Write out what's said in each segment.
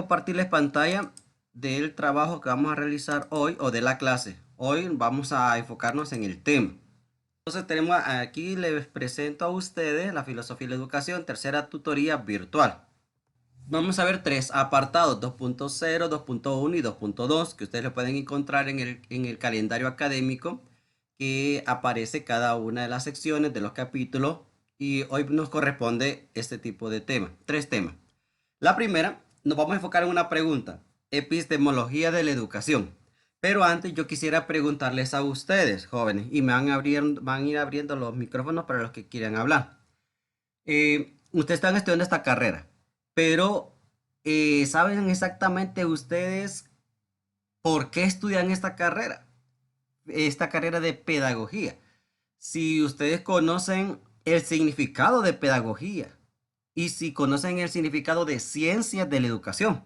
compartirles pantalla del trabajo que vamos a realizar hoy o de la clase. Hoy vamos a enfocarnos en el tema. Entonces tenemos aquí, les presento a ustedes la filosofía y la educación, tercera tutoría virtual. Vamos a ver tres apartados, 2.0, 2.1 y 2.2, que ustedes lo pueden encontrar en el calendario académico que aparece cada una de las secciones de los capítulos, y hoy nos corresponde este tipo de temas, tres temas. La primera, nos vamos a enfocar en una pregunta, epistemología de la educación. Pero antes yo quisiera preguntarles a ustedes, jóvenes, y van a ir abriendo los micrófonos para los que quieran hablar. Ustedes están estudiando esta carrera, pero ¿saben exactamente ustedes por qué estudian esta carrera? Esta carrera de pedagogía. Si ustedes conocen el significado de pedagogía y si conocen el significado de ciencias de la educación.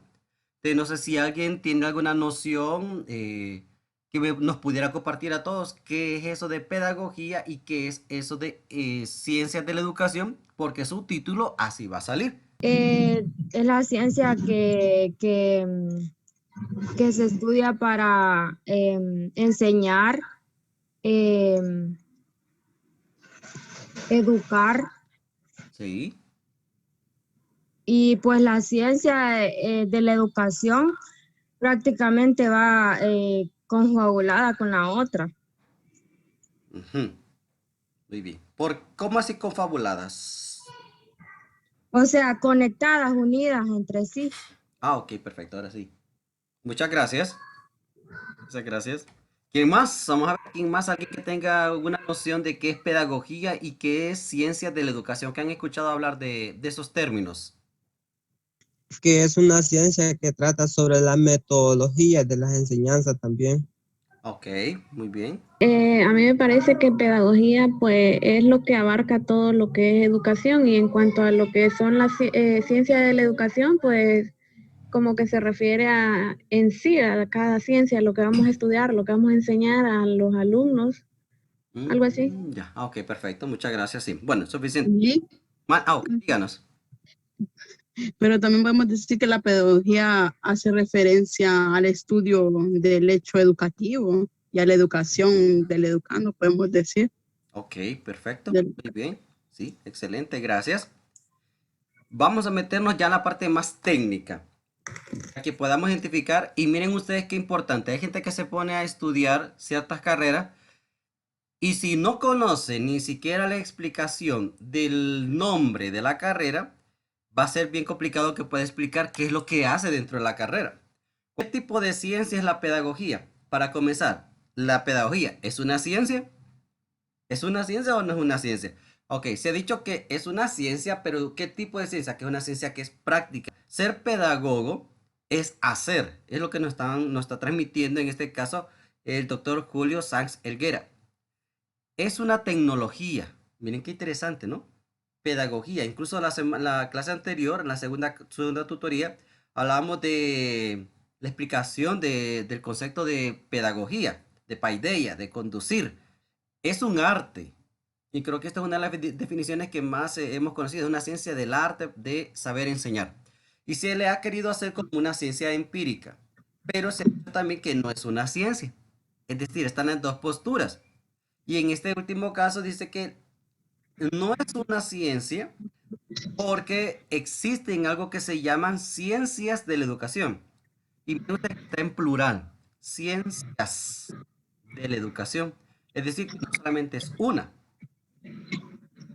No sé si alguien tiene alguna noción nos pudiera compartir a todos qué es eso de pedagogía y qué es eso de ciencias de la educación, porque su título así va a salir. Es la ciencia que se estudia para enseñar, educar, Sí. y pues la ciencia de la educación prácticamente va conjugada con la otra. Ujú. Muy bien. ¿Cómo así confabuladas? O sea, conectadas, unidas entre sí. Ah, ok, perfecto, ahora sí. Muchas gracias. Muchas gracias. ¿Quién más? Vamos a ver quién más, alguien que tenga alguna noción de qué es pedagogía y qué es ciencias de la educación, que han escuchado hablar de esos términos. Que es una ciencia que trata sobre la metodología de las enseñanzas también. Ok, muy bien. A mí me parece que pedagogía pues es lo que abarca todo lo que es educación, y en cuanto a lo que son las ciencias de la educación, pues como que se refiere en sí a cada ciencia, lo que vamos a estudiar, lo que vamos a enseñar a los alumnos, algo así. Ya, ok, perfecto, muchas gracias, sí. Bueno, suficiente. Sí, Ok, díganos. pero también podemos decir que la pedagogía hace referencia al estudio del hecho educativo y a la educación del educando, podemos decir. Ok, perfecto, Del- muy bien. Sí, excelente, gracias. Vamos a meternos ya en la parte más técnica, para que podamos identificar, y miren ustedes qué importante, hay gente que se pone a estudiar ciertas carreras y si no conoce ni siquiera la explicación del nombre de la carrera, va a ser bien complicado que pueda explicar qué es lo que hace dentro de la carrera. ¿Qué tipo de ciencia es la pedagogía? Para comenzar, ¿la pedagogía es una ciencia? ¿Es una ciencia o no es una ciencia? Ok, se ha dicho que es una ciencia, pero ¿qué tipo de ciencia? Que es una ciencia que es práctica. Ser pedagogo es hacer, es lo que nos está transmitiendo en este caso el doctor Julio Sanz Helguera. Es una tecnología. Miren qué interesante, ¿no? Pedagogía. Incluso la clase anterior, en la segunda tutoría, hablábamos de la explicación del concepto de pedagogía, de paideia, de conducir. Es un arte. Y creo que esta es una de las definiciones que más hemos conocido. Es una ciencia del arte de saber enseñar. Y se le ha querido hacer como una ciencia empírica. Pero se dice también que no es una ciencia. Es decir, están las dos posturas. Y en este último caso dice que no es una ciencia porque existen algo que se llaman ciencias de la educación. Y me gusta que está en plural, ciencias de la educación. Es decir, que no solamente es una.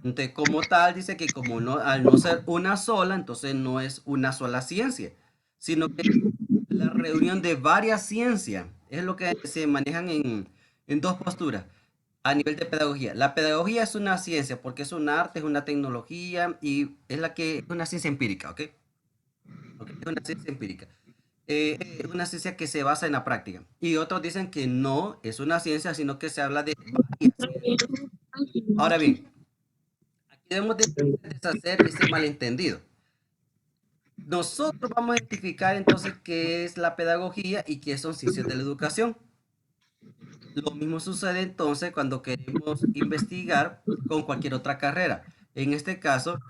Entonces, como tal, dice que como no, al no ser una sola, entonces no es una sola ciencia, sino que es la reunión de varias ciencias. Es lo que se manejan en dos posturas a nivel de pedagogía. La pedagogía es una ciencia porque es un arte, es una tecnología y es una ciencia empírica, ¿ok? Ok, es una ciencia empírica. Es una ciencia que se basa en la práctica. Y otros dicen que no es una ciencia, sino que se habla de varias ciencias. Ahora bien, aquí debemos de deshacer ese malentendido. Nosotros vamos a identificar entonces qué es la pedagogía y qué son ciencias de la educación. Lo mismo sucede entonces cuando queremos investigar con cualquier otra carrera. En este caso,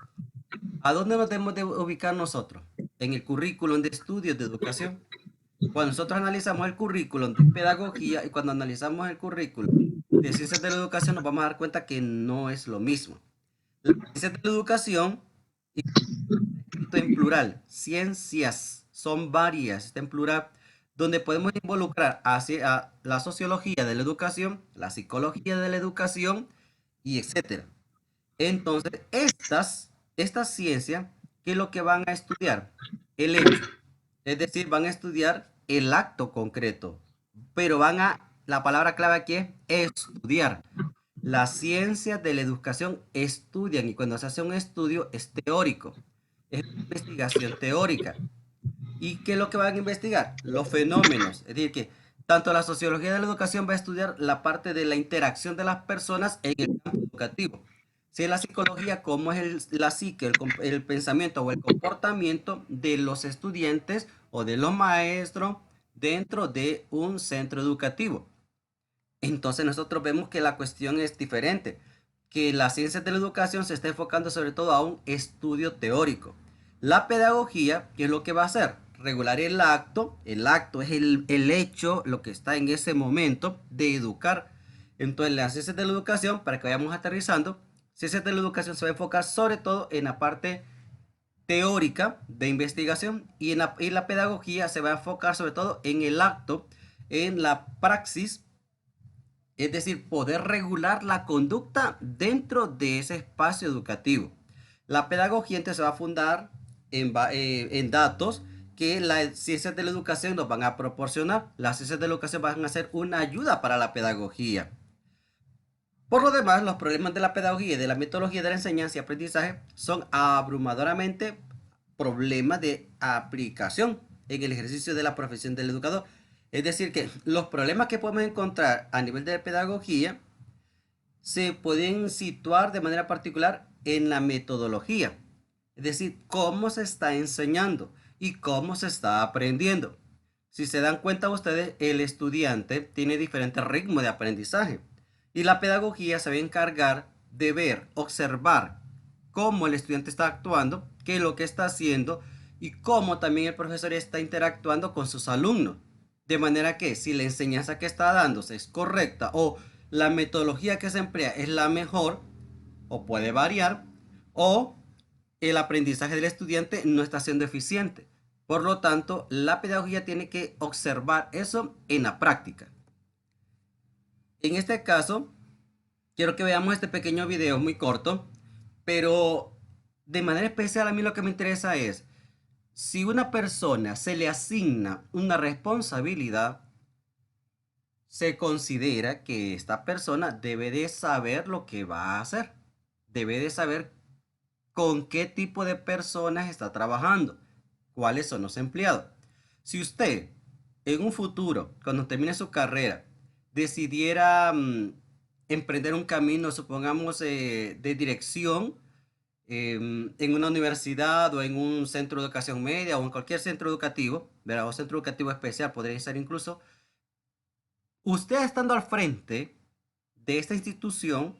¿a dónde nos debemos de ubicar nosotros? en el currículum de estudios de educación. Cuando nosotros analizamos el currículum de pedagogía y cuando analizamos el currículum de ciencias de la educación, nos vamos a dar cuenta que no es lo mismo. Las ciencias de la educación, y escrito en plural, ciencias, son varias, está en plural, donde podemos involucrar a la sociología de la educación, la psicología de la educación y etcétera. Entonces, estas ciencias, ¿qué es lo que van a estudiar? El hecho. Es decir, van a estudiar el acto concreto, pero la palabra clave aquí es estudiar. Las ciencias de la educación estudian y cuando se hace un estudio es teórico, es una investigación teórica. ¿Y qué es lo que van a investigar? Los fenómenos. Es decir, que tanto la sociología de la educación va a estudiar la parte de la interacción de las personas en el campo educativo. Si es la psicología, cómo es la psique, el pensamiento o el comportamiento de los estudiantes o de los maestros dentro de un centro educativo. Entonces nosotros vemos que la cuestión es diferente, que la ciencia de la educación se está enfocando sobre todo a un estudio teórico. La pedagogía, ¿qué es lo que va a hacer? Regular el acto es el hecho, lo que está en ese momento de educar. Entonces la ciencia de la educación, para que vayamos aterrizando, ciencia de la educación se va a enfocar sobre todo en la parte teórica de investigación y la pedagogía se va a enfocar sobre todo en el acto, en la praxis, es decir, poder regular la conducta dentro de ese espacio educativo. La pedagogía entonces se va a fundar en datos que las ciencias de la educación nos van a proporcionar. Las ciencias de la educación van a ser una ayuda para la pedagogía. Por lo demás, los problemas de la pedagogía y de la metodología de la enseñanza y aprendizaje son abrumadoramente problemas de aplicación en el ejercicio de la profesión del educador. Es decir, que los problemas que podemos encontrar a nivel de pedagogía se pueden situar de manera particular en la metodología. Es decir, cómo se está enseñando y cómo se está aprendiendo. Si se dan cuenta ustedes, el estudiante tiene diferentes ritmos de aprendizaje. Y la pedagogía se va a encargar de ver, observar cómo el estudiante está actuando, qué es lo que está haciendo y cómo también el profesor está interactuando con sus alumnos. De manera que si la enseñanza que está dándose es correcta o la metodología que se emplea es la mejor o puede variar o el aprendizaje del estudiante no está siendo eficiente. Por lo tanto, la pedagogía tiene que observar eso en la práctica. En este caso, quiero que veamos este pequeño video muy corto, pero de manera especial a mí lo que me interesa es, si una persona se le asigna una responsabilidad, se considera que esta persona debe de saber lo que va a hacer, debe de saber con qué tipo de personas está trabajando, cuáles son los empleados. Si usted en un futuro, cuando termine su carrera, decidiera emprender un camino, supongamos, de dirección en una universidad o en un centro de educación media o en cualquier centro educativo, ¿verdad? O centro educativo especial podría ser incluso, usted estando al frente de esta institución,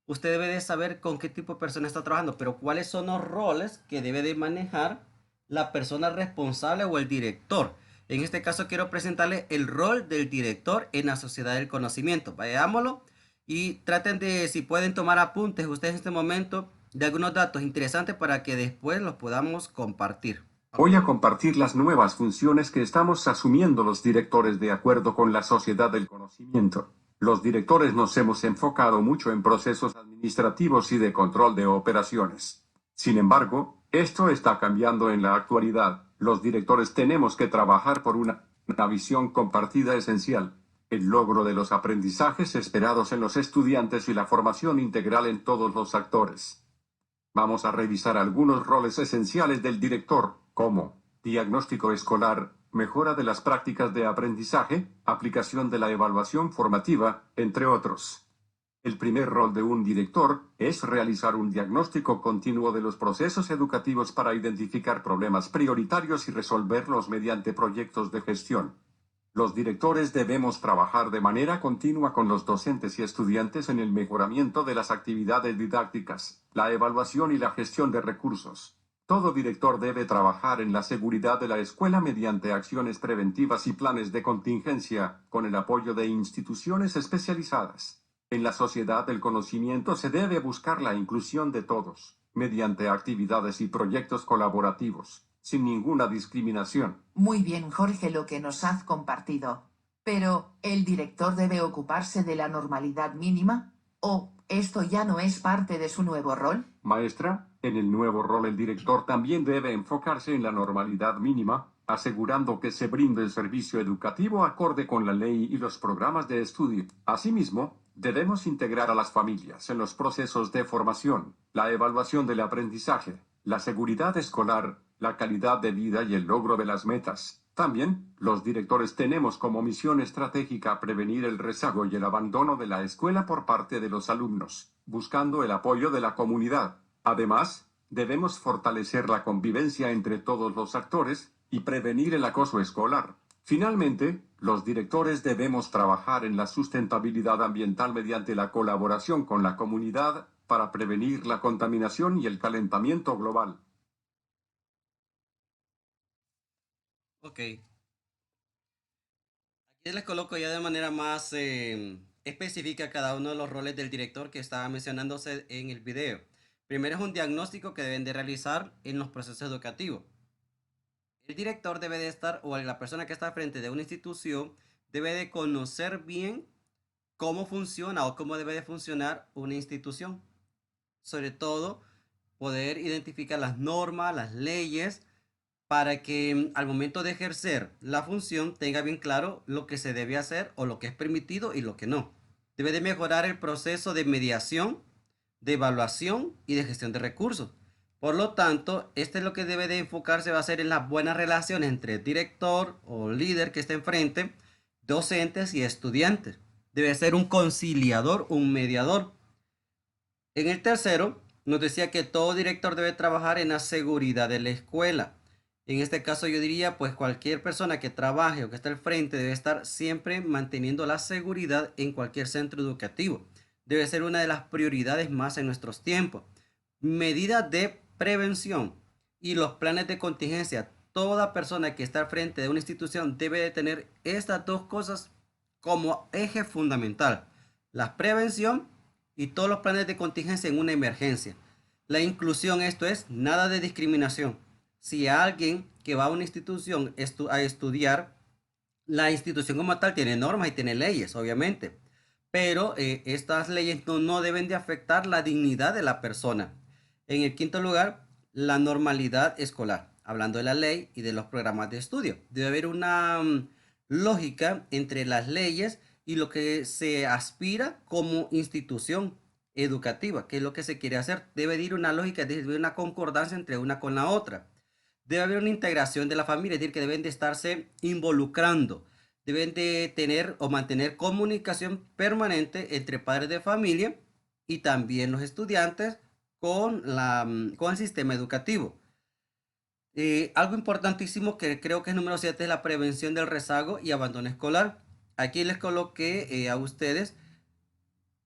usted debe de saber con qué tipo de persona está trabajando, pero cuáles son los roles que debe de manejar la persona responsable o el director. En este caso quiero presentarle el rol del director en la sociedad del conocimiento. Veámoslo y traten de, si pueden tomar apuntes ustedes en este momento de algunos datos interesantes para que después los podamos compartir. Voy a compartir las nuevas funciones que estamos asumiendo los directores de acuerdo con la sociedad del conocimiento. Los directores nos hemos enfocado mucho en procesos administrativos y de control de operaciones. Sin embargo, esto está cambiando en la actualidad. Los directores tenemos que trabajar por una visión compartida esencial, el logro de los aprendizajes esperados en los estudiantes y la formación integral en todos los actores. Vamos a revisar algunos roles esenciales del director, como diagnóstico escolar, mejora de las prácticas de aprendizaje, aplicación de la evaluación formativa, entre otros. El primer rol de un director es realizar un diagnóstico continuo de los procesos educativos para identificar problemas prioritarios y resolverlos mediante proyectos de gestión. Los directores debemos trabajar de manera continua con los docentes y estudiantes en el mejoramiento de las actividades didácticas, la evaluación y la gestión de recursos. Todo director debe trabajar en la seguridad de la escuela mediante acciones preventivas y planes de contingencia, con el apoyo de instituciones especializadas. En la sociedad del conocimiento se debe buscar la inclusión de todos, mediante actividades y proyectos colaborativos, sin ninguna discriminación. Muy bien, Jorge, lo que nos has compartido. Pero, ¿el director debe ocuparse de la normalidad mínima? ¿O esto ya no es parte de su nuevo rol? Maestra, en el nuevo rol el director también debe enfocarse en la normalidad mínima, asegurando que se brinde el servicio educativo acorde con la ley y los programas de estudio. Asimismo, debemos integrar a las familias en los procesos de formación, la evaluación del aprendizaje, la seguridad escolar, la calidad de vida y el logro de las metas. También, los directores tenemos como misión estratégica prevenir el rezago y el abandono de la escuela por parte de los alumnos, buscando el apoyo de la comunidad. Además, debemos fortalecer la convivencia entre todos los actores y prevenir el acoso escolar. Finalmente, los directores debemos trabajar en la sustentabilidad ambiental mediante la colaboración con la comunidad para prevenir la contaminación y el calentamiento global. Ok. Aquí les coloco ya de manera más específica cada uno de los roles del director que estaba mencionándose en el video. Primero es un diagnóstico que deben de realizar en los procesos educativos. El director debe de estar, o la persona que está al frente de una institución, debe de conocer bien cómo funciona o cómo debe de funcionar una institución. Sobre todo, poder identificar las normas, las leyes, para que al momento de ejercer la función tenga bien claro lo que se debe hacer o lo que es permitido y lo que no. Debe de mejorar el proceso de mediación, de evaluación y de gestión de recursos. Por lo tanto, este es lo que debe de enfocarse va a ser en las buenas relaciones entre director o líder que esté enfrente, docentes y estudiantes. Debe ser un conciliador, un mediador. En el tercero, nos decía que todo director debe trabajar en la seguridad de la escuela. En este caso yo diría, pues cualquier persona que trabaje o que esté al frente debe estar siempre manteniendo la seguridad en cualquier centro educativo. Debe ser una de las prioridades más en nuestros tiempos. Medidas de prevención y los planes de contingencia. Toda persona que está al frente de una institución debe de tener estas dos cosas como eje fundamental. La prevención y todos los planes de contingencia en una emergencia. La inclusión, esto es, nada de discriminación. Si alguien que va a una institución a estudiar, la institución como tal tiene normas y tiene leyes, obviamente. Pero estas leyes no deben de afectar la dignidad de la persona. En el quinto lugar, la normalidad escolar. Hablando de la ley y de los programas de estudio. Debe haber una lógica entre las leyes y lo que se aspira como institución educativa, que es lo que se quiere hacer. Debe de ir una lógica, debe haber una concordancia entre una con la otra. Debe haber una integración de la familia, es decir, que deben de estarse involucrando. Deben de tener o mantener comunicación permanente entre padres de familia y también los estudiantes con el sistema educativo. Algo importantísimo que creo que es número 7 es la prevención del rezago y abandono escolar. Aquí les coloqué a ustedes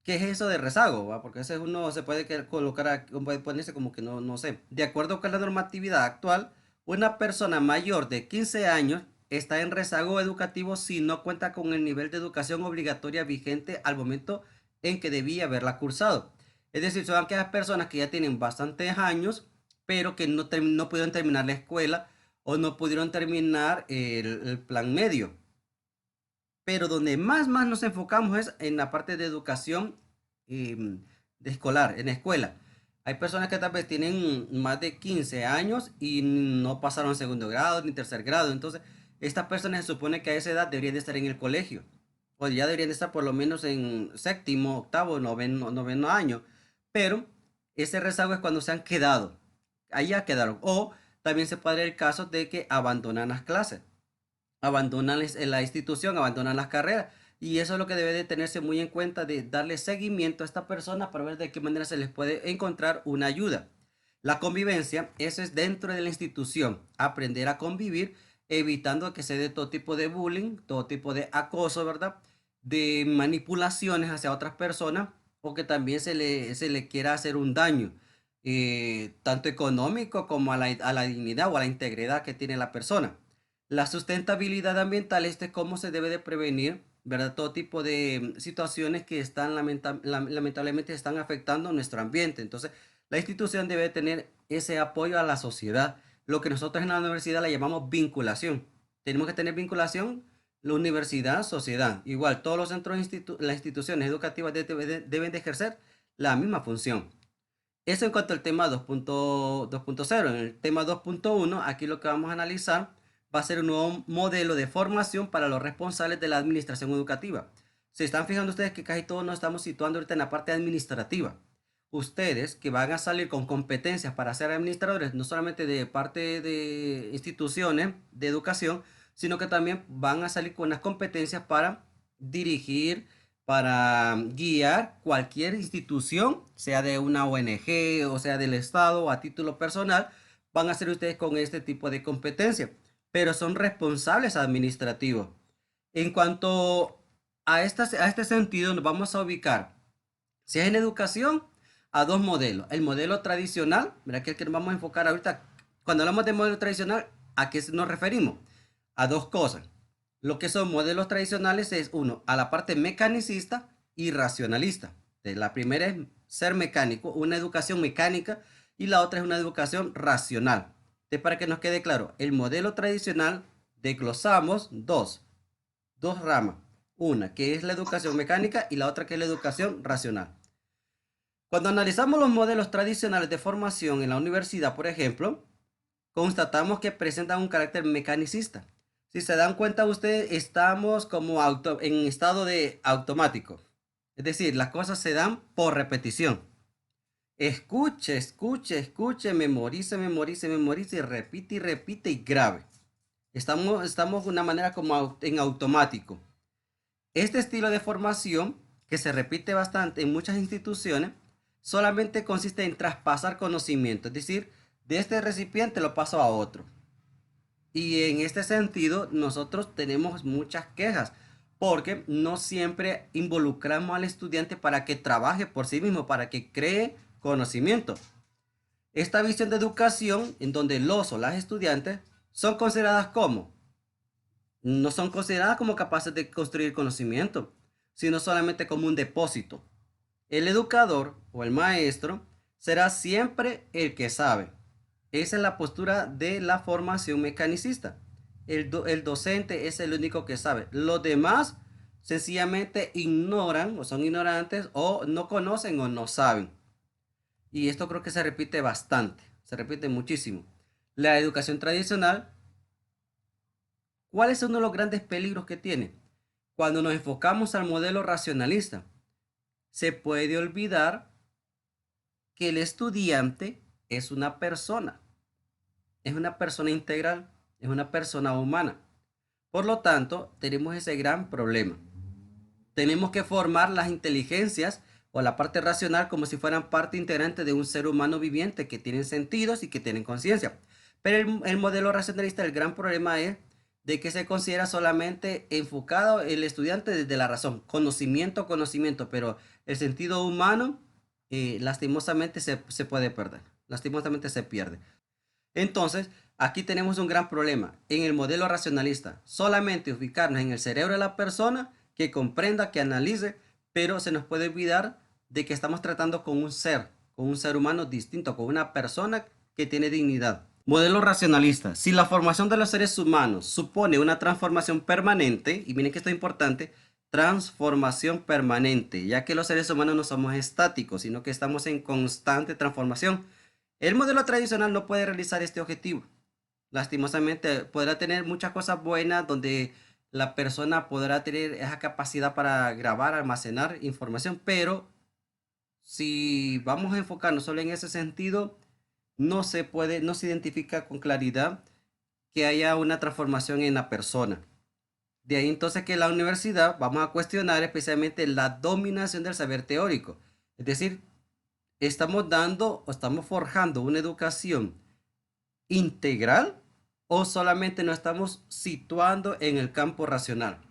qué es eso de rezago, ¿va? Porque a veces uno se puede colocar, puede ponerse como que no sé. De acuerdo con la normatividad actual, una persona mayor de 15 años está en rezago educativo si no cuenta con el nivel de educación obligatoria vigente al momento en que debía haberla cursado. Es decir, son aquellas personas que ya tienen bastantes años, pero que no pudieron terminar la escuela o no pudieron terminar el plan medio. Pero donde más nos enfocamos es en la parte de educación de escolar, en la escuela. Hay personas que tal vez tienen más de 15 años y no pasaron segundo grado ni tercer grado. Entonces, estas personas se supone que a esa edad deberían de estar en el colegio. O ya deberían de estar por lo menos en séptimo, octavo, noveno año. Pero ese rezago es cuando se han quedado. Ahí ya quedaron. O también se puede dar el caso de que abandonan las clases. Abandonan la institución, abandonan las carreras. Y eso es lo que debe de tenerse muy en cuenta, de darle seguimiento a esta persona para ver de qué manera se les puede encontrar una ayuda. La convivencia, eso es dentro de la institución. Aprender a convivir, evitando que se dé todo tipo de bullying, todo tipo de acoso, ¿verdad? De manipulaciones hacia otras personas o que también se le quiera hacer un daño. tanto económico como a la dignidad o a la integridad que tiene la persona. La sustentabilidad ambiental es de cómo se debe de prevenir, ¿verdad? Todo tipo de situaciones que están lamentablemente están afectando nuestro ambiente. Entonces, la institución debe tener ese apoyo a la sociedad, lo que nosotros en la universidad le llamamos vinculación. Tenemos que tener vinculación la universidad, sociedad. Igual, todos los centros, las instituciones educativas deben de ejercer la misma función. Eso en cuanto al tema 2.0. En el tema 2.1, aquí lo que vamos a analizar va a ser un nuevo modelo de formación para los responsables de la administración educativa. Se están fijando ustedes que casi todos nos estamos situando ahorita en la parte administrativa. Ustedes que van a salir con competencias para ser administradores, no solamente de parte de instituciones de educación, sino que también van a salir con unas competencias para dirigir, para guiar cualquier institución, sea de una ONG o sea del Estado o a título personal, van a ser ustedes con este tipo de competencia, pero son responsables administrativos. En cuanto a este sentido, nos vamos a ubicar, si es en educación, a dos modelos. El modelo tradicional, ¿verdad? Que es el que nos vamos a enfocar ahorita. Cuando hablamos de modelo tradicional, ¿a qué nos referimos? A dos cosas. Lo que son modelos tradicionales es, uno, a la parte mecanicista y racionalista. La primera es ser mecánico, una educación mecánica, y la otra es una educación racional. Entonces, para que nos quede claro, el modelo tradicional desglosamos dos ramas. Una que es la educación mecánica y la otra que es la educación racional. Cuando analizamos los modelos tradicionales de formación en la universidad, por ejemplo, constatamos que presentan un carácter mecanicista. Si se dan cuenta ustedes, estamos como en estado de automático. Es decir, las cosas se dan por repetición. Escuche, escuche, escuche, memorice, memorice, memorice, y repite y grabe. Estamos de una manera como en automático. Este estilo de formación, que se repite bastante en muchas instituciones, solamente consiste en traspasar conocimiento, es decir, de este recipiente lo paso a otro. Y en este sentido, nosotros tenemos muchas quejas, porque no siempre involucramos al estudiante para que trabaje por sí mismo, para que cree conocimiento. Esta visión de educación, en donde los o las estudiantes son consideradas como, no son consideradas como capaces de construir conocimiento, sino solamente como un depósito. El educador o el maestro será siempre el que sabe. Esa es la postura de la formación mecanicista. El docente es el único que sabe. Los demás sencillamente ignoran o son ignorantes o no conocen o no saben. Y esto creo que se repite bastante, se repite muchísimo. La educación tradicional, ¿cuál es uno de los grandes peligros que tiene? Cuando nos enfocamos al modelo racionalista, se puede olvidar que el estudiante es una persona integral, es una persona humana. Por lo tanto, tenemos ese gran problema. Tenemos que formar las inteligencias o la parte racional como si fueran parte integrante de un ser humano viviente que tienen sentidos y que tienen conciencia. Pero el modelo racionalista, el gran problema es de que se considera solamente enfocado el estudiante desde la razón, conocimiento, pero el sentido humano lastimosamente se puede perder, lastimosamente se pierde. Entonces, aquí tenemos un gran problema en el modelo racionalista, solamente ubicarnos en el cerebro de la persona que comprenda, que analice, pero se nos puede olvidar de que estamos tratando con un ser humano distinto, con una persona que tiene dignidad. Modelo racionalista. Si la formación de los seres humanos supone una transformación permanente, y miren que esto es importante, transformación permanente, ya que los seres humanos no somos estáticos, sino que estamos en constante transformación. El modelo tradicional no puede realizar este objetivo. Lastimosamente, podrá tener muchas cosas buenas donde la persona podrá tener esa capacidad para grabar, almacenar información, pero si vamos a enfocarnos solo en ese sentido, no se identifica con claridad que haya una transformación en la persona. De ahí entonces que la universidad vamos a cuestionar especialmente la dominación del saber teórico. Es decir, estamos forjando una educación integral o solamente nos estamos situando en el campo racional.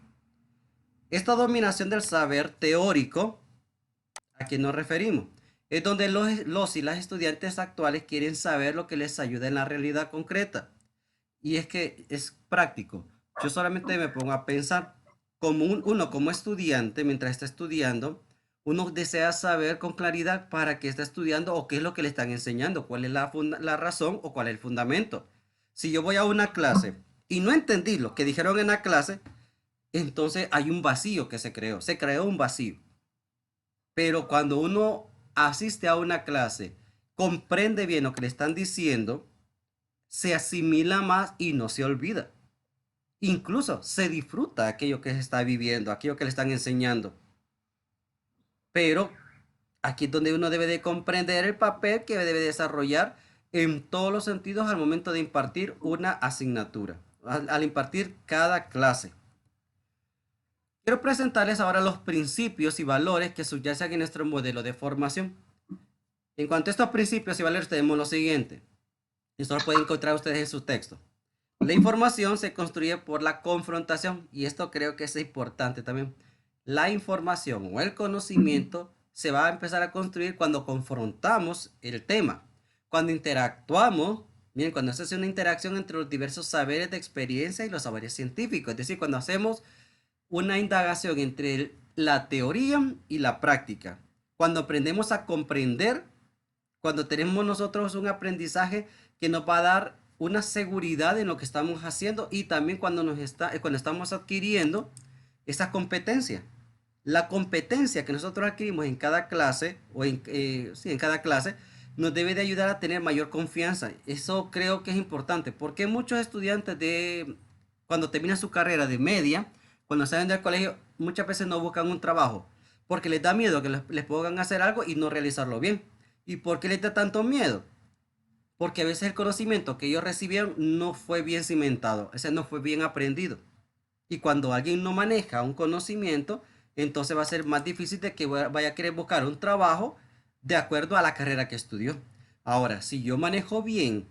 Esta dominación del saber teórico, ¿a qué nos referimos? es donde los y las estudiantes actuales quieren saber lo que les ayuda en la realidad concreta. Y es que es práctico. Yo solamente me pongo a pensar, como uno como estudiante, mientras está estudiando, uno desea saber con claridad para qué está estudiando o qué es lo que le están enseñando, cuál es la razón o cuál es el fundamento. Si yo voy a una clase y no entendí lo que dijeron en la clase, entonces hay un vacío que se creó un vacío. Pero cuando uno asiste a una clase, comprende bien lo que le están diciendo, se asimila más y no se olvida. Incluso se disfruta aquello que se está viviendo, aquello que le están enseñando. Pero aquí es donde uno debe de comprender el papel que debe desarrollar en todos los sentidos al momento de impartir una asignatura, al impartir cada clase. Quiero presentarles ahora los principios y valores que subyacen en nuestro modelo de formación. En cuanto a estos principios y valores, tenemos lo siguiente. Esto lo pueden encontrar ustedes en su texto. La información se construye por la confrontación, y esto creo que es importante también. La información o el conocimiento se va a empezar a construir cuando confrontamos el tema, cuando interactuamos. Miren, cuando se hace una interacción entre los diversos saberes de experiencia y los saberes científicos, es decir, cuando hacemos una indagación entre la teoría y la práctica, cuando aprendemos a comprender, cuando tenemos nosotros un aprendizaje que nos va a dar una seguridad en lo que estamos haciendo, y también cuando estamos adquiriendo esa competencia. La competencia que nosotros adquirimos en cada clase, en cada clase, nos debe de ayudar a tener mayor confianza. Eso creo que es importante, porque muchos estudiantes cuando terminan su carrera de media, cuando salen del colegio, muchas veces no buscan un trabajo, porque les da miedo que les pongan a hacer algo y no realizarlo bien. ¿Y por qué les da tanto miedo? Porque a veces el conocimiento que ellos recibieron no fue bien cimentado, ese no fue bien aprendido. Y cuando alguien no maneja un conocimiento, entonces va a ser más difícil de que vaya a querer buscar un trabajo de acuerdo a la carrera que estudió. Ahora, si yo manejo bien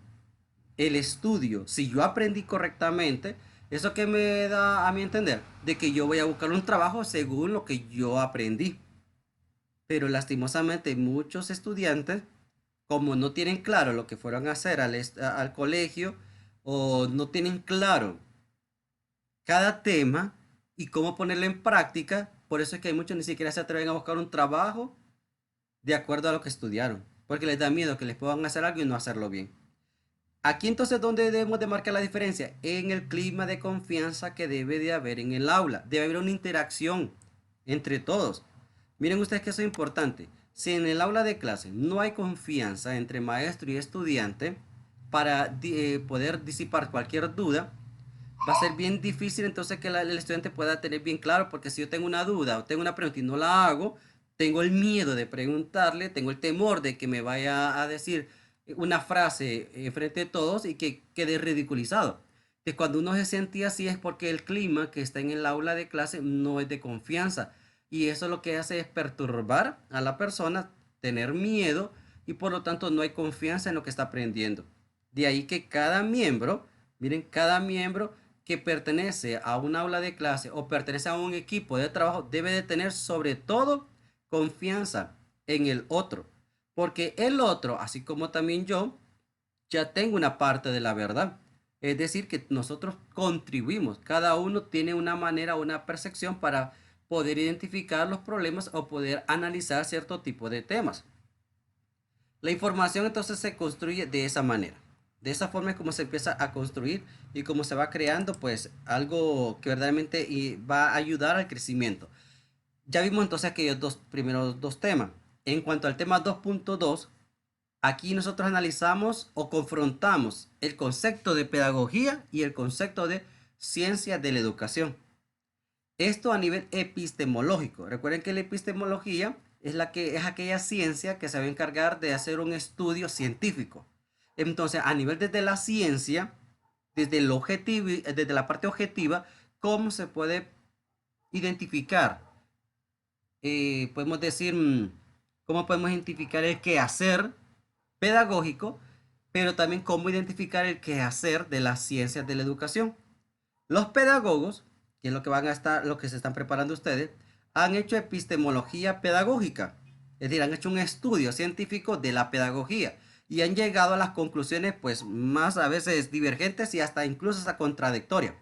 el estudio, si yo aprendí correctamente, eso que me da a mí entender de que yo voy a buscar un trabajo según lo que yo aprendí. Pero lastimosamente muchos estudiantes, como no tienen claro lo que fueron a hacer al colegio, o no tienen claro cada tema y cómo ponerlo en práctica, por eso es que hay muchos ni siquiera se atreven a buscar un trabajo de acuerdo a lo que estudiaron, porque les da miedo que les puedan hacer algo y no hacerlo bien. Aquí entonces, ¿dónde debemos de marcar la diferencia? En el clima de confianza que debe de haber en el aula. Debe haber una interacción entre todos. Miren ustedes que eso es importante. Si en el aula de clase no hay confianza entre maestro y estudiante para poder disipar cualquier duda, va a ser bien difícil entonces que el estudiante pueda tener bien claro, porque si yo tengo una duda o tengo una pregunta y no la hago, tengo el miedo de preguntarle, tengo el temor de que me vaya a decir una frase frente a todos y que quede ridiculizado. Que cuando uno se siente así es porque el clima que está en el aula de clase no es de confianza, y eso lo que hace es perturbar a la persona, tener miedo, y por lo tanto no hay confianza en lo que está aprendiendo. De ahí que cada miembro, miren, cada miembro que pertenece a un aula de clase o pertenece a un equipo de trabajo debe de tener sobre todo confianza en el otro, porque el otro, así como también yo, ya tengo una parte de la verdad. Es decir, que nosotros contribuimos, cada uno tiene una manera, una percepción para poder identificar los problemas o poder analizar cierto tipo de temas. La información entonces se construye de esa manera. De esa forma es como se empieza a construir y cómo se va creando pues algo que verdaderamente va a ayudar al crecimiento. Ya vimos entonces aquellos primeros dos temas. En cuanto al tema 2.2, aquí nosotros analizamos o confrontamos el concepto de pedagogía y el concepto de ciencia de la educación. Esto a nivel epistemológico. Recuerden que la epistemología es aquella ciencia que se va a encargar de hacer un estudio científico. Entonces, a nivel desde la ciencia, desde la parte objetiva, ¿cómo se puede identificar? Podemos decir, ¿cómo podemos identificar el quehacer pedagógico, pero también cómo identificar el quehacer de las ciencias de la educación? Los pedagogos, que es lo que se están preparando ustedes, han hecho epistemología pedagógica. Es decir, han hecho un estudio científico de la pedagogía y han llegado a las conclusiones pues más a veces divergentes y hasta incluso hasta contradictorias.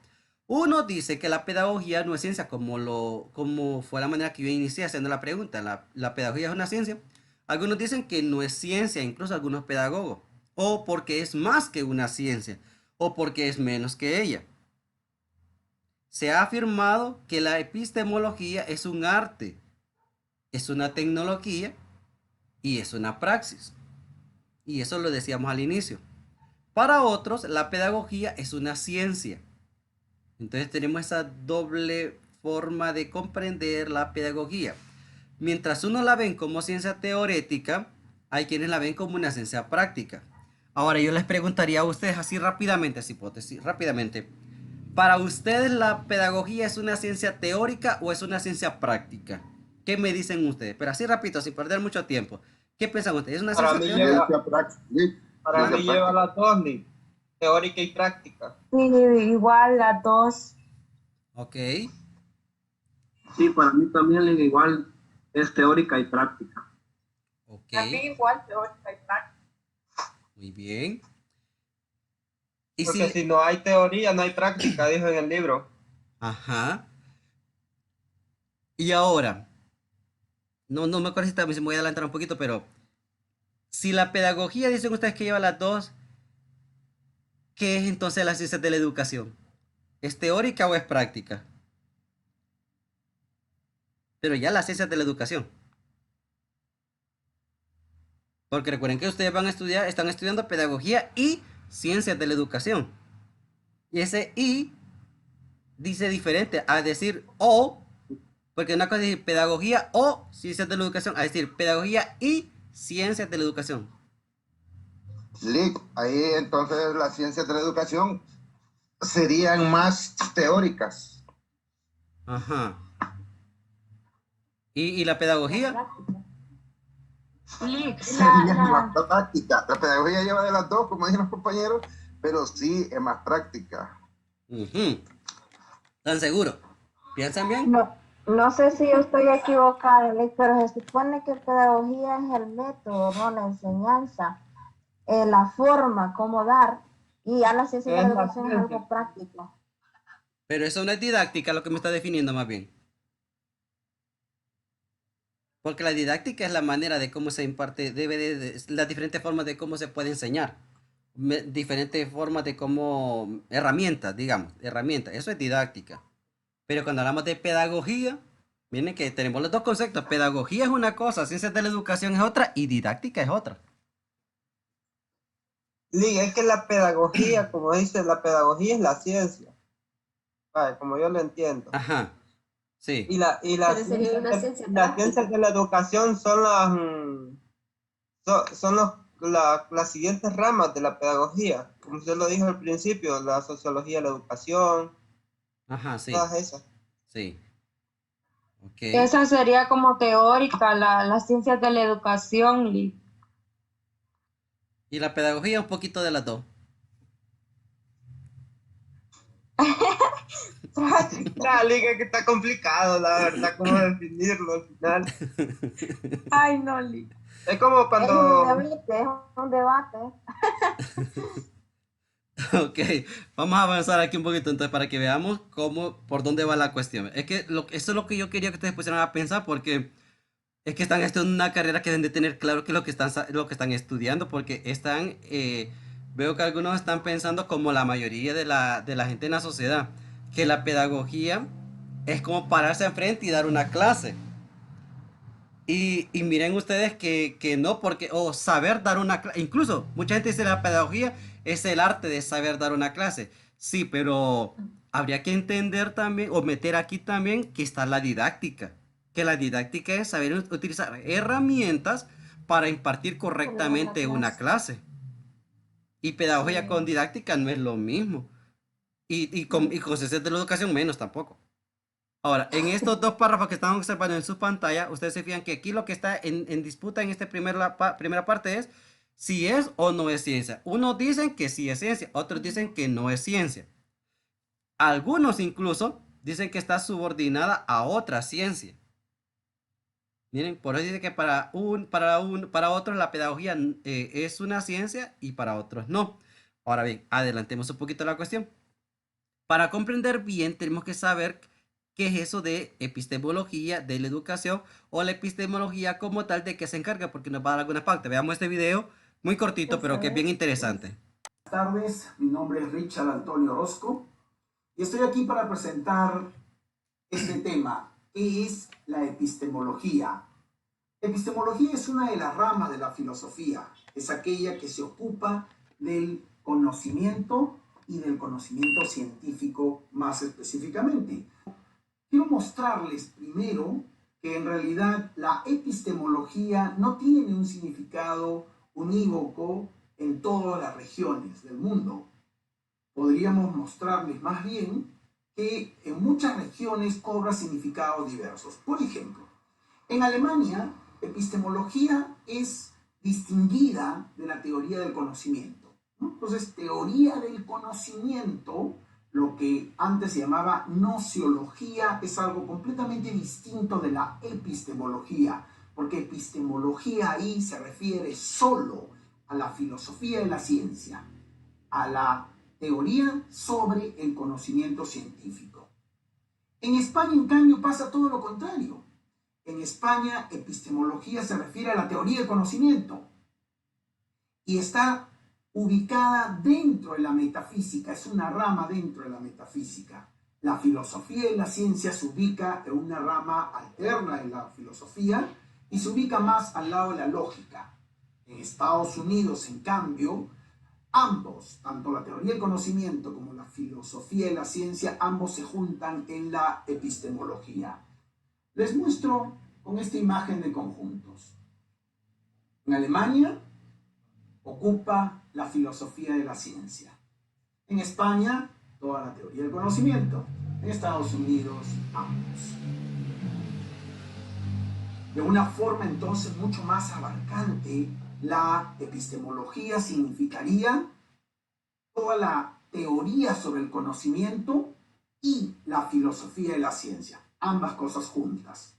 Uno dice que la pedagogía no es ciencia, como fue la manera que yo inicié haciendo la pregunta. La pedagogía es una ciencia. Algunos dicen que no es ciencia, incluso algunos pedagogos. O porque es más que una ciencia, o porque es menos que ella. Se ha afirmado que la epistemología es un arte, es una tecnología y es una praxis. Y eso lo decíamos al inicio. Para otros, la pedagogía es una ciencia. Entonces tenemos esa doble forma de comprender la pedagogía. Mientras uno la ven como ciencia teórica, hay quienes la ven como una ciencia práctica. Ahora yo les preguntaría a ustedes así rápidamente, esa hipótesis, rápidamente. ¿Para ustedes la pedagogía es una ciencia teórica o es una ciencia práctica? ¿Qué me dicen ustedes? Pero así rapidito, sin perder mucho tiempo. ¿Qué piensan ustedes? ¿Es una Para ciencia mí teórica? Para mí lleva las dos, teórica y práctica. Sí, igual las dos. Ok, Sí, para mí también igual es teórica y práctica. ok, igual teórica y práctica. muy bien. Y Porque si no hay teoría, no hay práctica, dijo en el libro. Ajá. Y ahora, no me acuerdo si también se me voy a adelantar un poquito, pero si la pedagogía dicen ustedes que lleva las dos, ¿qué es entonces la ciencia de la educación? ¿Es teórica o es práctica? Pero ya las ciencias de la educación. Porque recuerden que ustedes van a estudiar, están estudiando pedagogía y ciencias de la educación. Y ese y dice diferente a decir o, porque una cosa es decir pedagogía o ciencias de la educación, a decir pedagogía y ciencias de la educación. Lick, ahí entonces las ciencias de la educación serían más teóricas. Ajá. ¿Y la pedagogía? Sería más práctica. La pedagogía lleva de las dos, como dijeron los compañeros, pero sí es más práctica. Ujú. ¿Están seguros? ¿Piensan bien? No sé si yo estoy equivocada, pero se supone que pedagogía es el método, ¿no? La enseñanza, la forma, cómo dar, y ya la ciencia de la educación es algo práctico. Pero eso no es didáctica lo que me está definiendo más bien. Porque la didáctica es la manera de cómo se imparte, las diferentes formas de cómo se puede enseñar. Diferentes formas de cómo, herramientas, digamos, herramientas. Eso es didáctica. Pero cuando hablamos de pedagogía, miren que tenemos los dos conceptos. Pedagogía es una cosa, ciencias de la educación es otra y didáctica es otra. Lick, es que la pedagogía, como dice, la pedagogía es la ciencia. Vale, como yo lo entiendo. Ajá, sí. Y las ciencias de la educación son las siguientes ramas de la pedagogía. Como usted lo dijo al principio, la sociología, la educación, Ajá, sí. todas esas. Sí. Ok. Esa sería como teórica, las ciencias de la educación. Y la pedagogía un poquito de las dos. Lick, es que está complicado, la verdad, cómo definirlo al final. Ay, no, Lick. Es como cuando... Es un debate. Ok, vamos a avanzar aquí un poquito entonces para que veamos por dónde va la cuestión. Es que eso es lo que yo quería que ustedes pusieran a pensar porque es que están estudiando una carrera que deben de tener claro que es lo que están estudiando porque veo que algunos están pensando como la mayoría de la gente en la sociedad, que la pedagogía es como pararse enfrente y dar una clase. Y miren ustedes que no, porque, o saber dar una clase, incluso mucha gente dice la pedagogía es el arte de saber dar una clase. Sí, pero habría que entender también, o meter aquí también, que está la didáctica. Que la didáctica es saber utilizar herramientas para impartir correctamente una clase. Y pedagogía con didáctica no es lo mismo. Y con ciencias de la educación menos tampoco. Ahora, en estos dos párrafos que están observando en su pantalla, ustedes se fijan que aquí lo que está en disputa en esta primera parte es si es o no es ciencia. Unos dicen que sí es ciencia, otros dicen que no es ciencia. Algunos incluso dicen que está subordinada a otra ciencia. Miren, por eso dice que para otros la pedagogía es una ciencia y para otros no. Ahora bien, adelantemos un poquito la cuestión. Para comprender bien, tenemos que saber qué es eso de epistemología de la educación o la epistemología como tal, de qué se encarga, porque nos va a dar algunas pautas. Veamos este video muy cortito, pero que es bien interesante. Buenas tardes, mi nombre es Richard Antonio Orozco y estoy aquí para presentar este tema, que es la epistemología. La epistemología es una de las ramas de la filosofía, es aquella que se ocupa del conocimiento y del conocimiento científico más específicamente. Quiero mostrarles primero que en realidad la epistemología no tiene un significado unívoco en todas las regiones del mundo. Podríamos mostrarles más bien que en muchas regiones cobra significados diversos. Por ejemplo, en Alemania, epistemología es distinguida de la teoría del conocimiento, ¿no? Entonces, teoría del conocimiento, lo que antes se llamaba nociología, es algo completamente distinto de la epistemología, porque epistemología ahí se refiere solo a la filosofía de la ciencia, a la teoría sobre el conocimiento científico. En España, en cambio, pasa todo lo contrario. En España, epistemología se refiere a la teoría del conocimiento y está ubicada dentro de la metafísica, es una rama dentro de la metafísica. La filosofía de la ciencia se ubica en una rama alterna de la filosofía y se ubica más al lado de la lógica. En Estados Unidos, en cambio, ambos, tanto la teoría del conocimiento como la filosofía de la ciencia, ambos se juntan en la epistemología. Les muestro con esta imagen de conjuntos. En Alemania ocupa la filosofía de la ciencia. En España, toda la teoría del conocimiento. En Estados Unidos, ambos. De una forma entonces mucho más abarcante, la epistemología significaría toda la teoría sobre el conocimiento y la filosofía de la ciencia, ambas cosas juntas.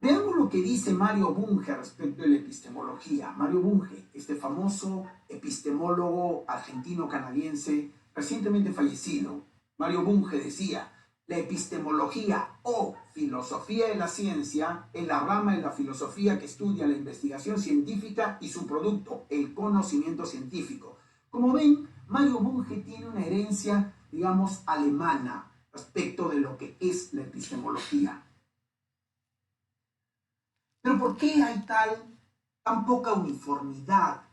Veamos lo que dice Mario Bunge respecto de la epistemología. Mario Bunge, este famoso epistemólogo argentino-canadiense recientemente fallecido. Mario Bunge decía: la epistemología o filosofía de la ciencia es la rama de la filosofía que estudia la investigación científica y su producto, el conocimiento científico. Como ven, Mario Bunge tiene una herencia, digamos, alemana respecto de lo que es la epistemología. Pero ¿por qué hay tan poca uniformidad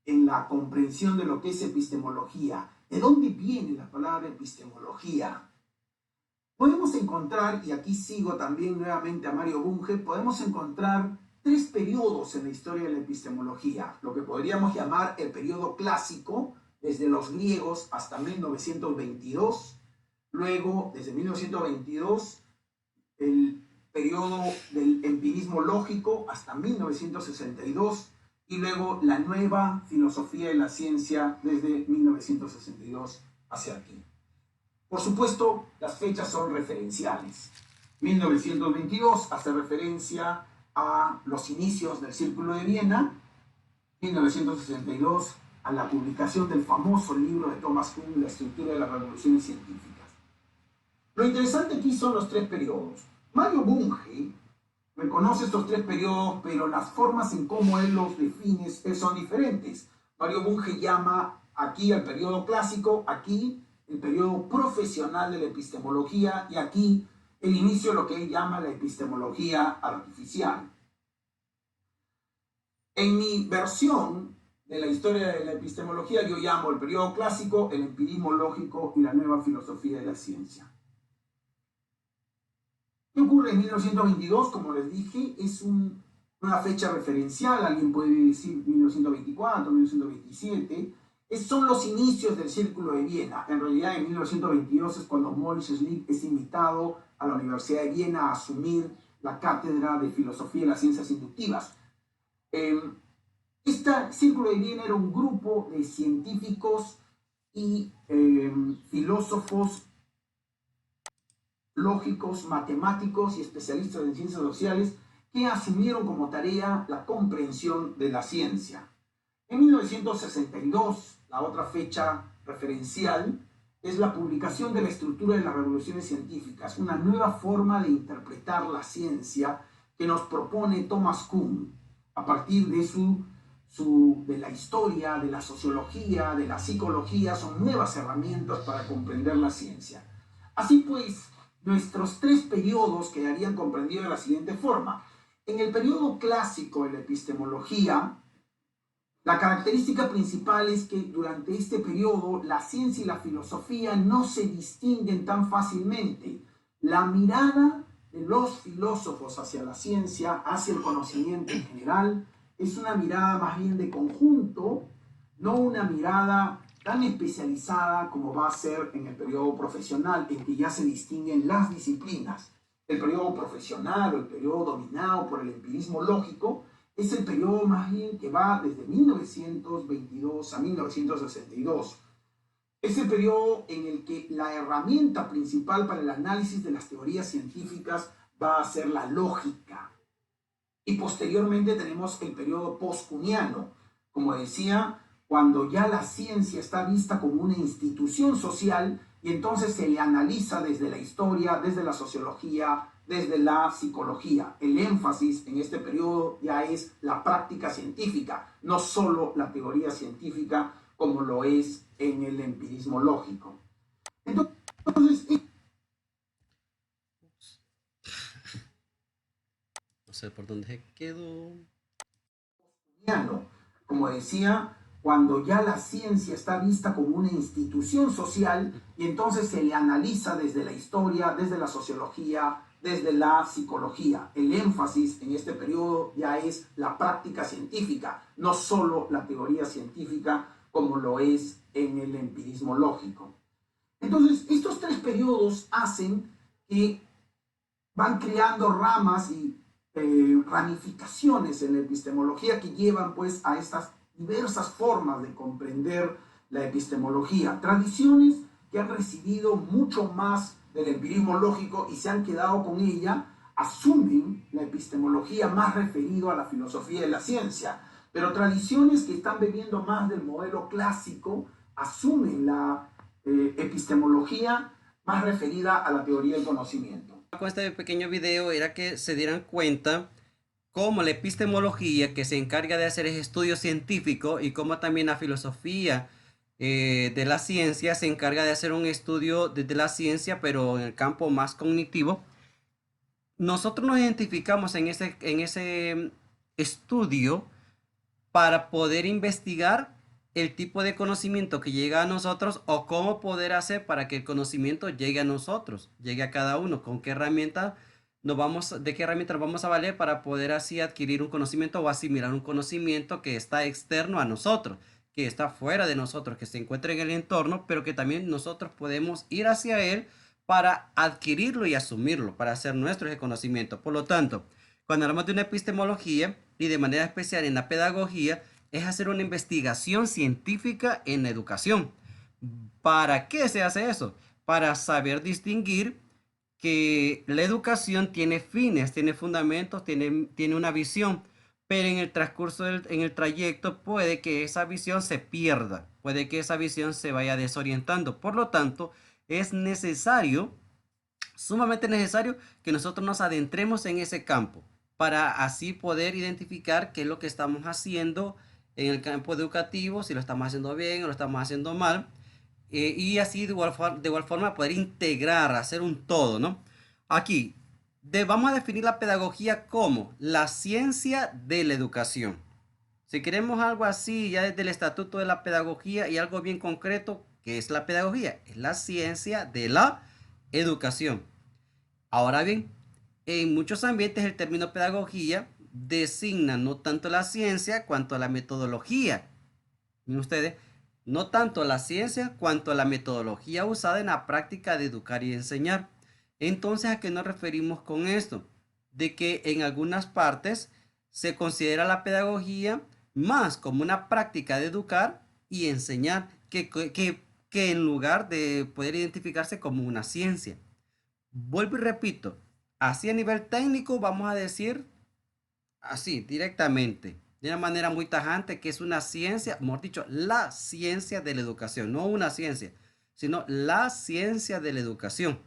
en la comprensión de lo que es epistemología? ¿De dónde viene la palabra epistemología? Podemos encontrar, y aquí sigo también nuevamente a Mario Bunge, podemos encontrar tres periodos en la historia de la epistemología, lo que podríamos llamar el periodo clásico, desde los griegos hasta 1922, luego desde 1922 el periodo del empirismo lógico hasta 1962 y luego la nueva filosofía de la ciencia desde 1962 hacia aquí. Por supuesto, las fechas son referenciales. 1922 hace referencia a los inicios del Círculo de Viena, 1962 a la publicación del famoso libro de Thomas Kuhn, La estructura de las revoluciones científicas. Lo interesante aquí son los tres periodos. Mario Bunge reconoce estos tres periodos, pero las formas en cómo él los define son diferentes. Mario Bunge llama aquí al periodo clásico, aquí el periodo profesional de la epistemología y aquí el inicio de lo que él llama la epistemología artificial. En mi versión de la historia de la epistemología yo llamo el periodo clásico, el empirismo lógico y la nueva filosofía de la ciencia. ¿Qué ocurre en 1922? Como les dije, es una fecha referencial, alguien puede decir 1924, 1927, son los inicios del Círculo de Viena. En realidad, en 1922 es cuando Maurice Schlick es invitado a la Universidad de Viena a asumir la cátedra de Filosofía de las Ciencias Inductivas. Este Círculo de Viena era un grupo de científicos y filósofos lógicos, matemáticos y especialistas en ciencias sociales que asumieron como tarea la comprensión de la ciencia. En 1962, la otra fecha referencial, es la publicación de la estructura de las revoluciones científicas, una nueva forma de interpretar la ciencia que nos propone Thomas Kuhn a partir de de la historia, de la sociología, de la psicología. Son nuevas herramientas para comprender la ciencia. Así pues, nuestros tres periodos quedarían comprendidos de la siguiente forma. En el periodo clásico de la epistemología, la característica principal es que durante este periodo la ciencia y la filosofía no se distinguen tan fácilmente. La mirada de los filósofos hacia la ciencia, hacia el conocimiento en general, es una mirada más bien de conjunto, no una mirada tan especializada como va a ser en el periodo profesional, en que ya se distinguen las disciplinas. El periodo profesional o el periodo dominado por el empirismo lógico es el periodo más bien que va desde 1922 a 1962. Es el periodo en el que la herramienta principal para el análisis de las teorías científicas va a ser la lógica. Y posteriormente tenemos el periodo postcuniano, como decía, cuando ya la ciencia está vista como una institución social y entonces se le analiza desde la historia, desde la sociología, desde la psicología. El énfasis en este periodo ya es la práctica científica, no solo la teoría científica como lo es en el empirismo lógico. Entonces, no sé por dónde se quedó. Como decía, cuando ya la ciencia está vista como una institución social y entonces se le analiza desde la historia, desde la sociología, desde la psicología. El énfasis en este periodo ya es la práctica científica, no solo la teoría científica como lo es en el empirismo lógico. Entonces, estos tres periodos hacen que van creando ramas y ramificaciones en la epistemología que llevan pues a estas diversas formas de comprender la epistemología. Tradiciones que han recibido mucho más del empirismo lógico y se han quedado con ella, asumen la epistemología más referido a la filosofía de la ciencia, pero tradiciones que están bebiendo más del modelo clásico asumen la epistemología más referida a la teoría del conocimiento. Con este pequeño video era que se dieran cuenta cómo la epistemología, que se encarga de hacer estudios científicos, y cómo también la filosofía de la ciencia se encarga de hacer un estudio desde la ciencia, pero en el campo más cognitivo. Nosotros nos identificamos en ese estudio para poder investigar el tipo de conocimiento que llega a nosotros, o cómo poder hacer para que el conocimiento llegue a nosotros, llegue a cada uno, con qué herramienta de qué herramienta nos vamos a valer para poder así adquirir un conocimiento o asimilar un conocimiento que está externo a nosotros, que está fuera de nosotros, que se encuentra en el entorno, pero que también nosotros podemos ir hacia él para adquirirlo y asumirlo, para hacer nuestro ese conocimiento. Por lo tanto, cuando hablamos de una epistemología, y de manera especial en la pedagogía, es hacer una investigación científica en la educación. ¿Para qué se hace eso? Para saber distinguir que la educación tiene fines, tiene fundamentos, tiene una visión, pero en el transcurso, en el trayecto, puede que esa visión se pierda, puede que esa visión se vaya desorientando. Por lo tanto, es necesario, sumamente necesario, que nosotros nos adentremos en ese campo, para así poder identificar qué es lo que estamos haciendo en el campo educativo, si lo estamos haciendo bien o lo estamos haciendo mal, y así de igual forma poder integrar, hacer un todo, ¿no? Aquí vamos a definir la pedagogía como la ciencia de la educación. Si queremos algo así, ya desde el estatuto de la pedagogía y algo bien concreto, ¿qué es la pedagogía? Es la ciencia de la educación. Ahora bien, en muchos ambientes el término pedagogía designa no tanto la ciencia cuanto la metodología. Miren ustedes, no tanto la ciencia cuanto la metodología usada en la práctica de educar y enseñar. Entonces, ¿a qué nos referimos con esto? De que en algunas partes se considera la pedagogía más como una práctica de educar y enseñar que en lugar de poder identificarse como una ciencia. Vuelvo y repito, así a nivel técnico vamos a decir así directamente, de una manera muy tajante, que es una ciencia, mejor dicho, la ciencia de la educación, no una ciencia, sino la ciencia de la educación.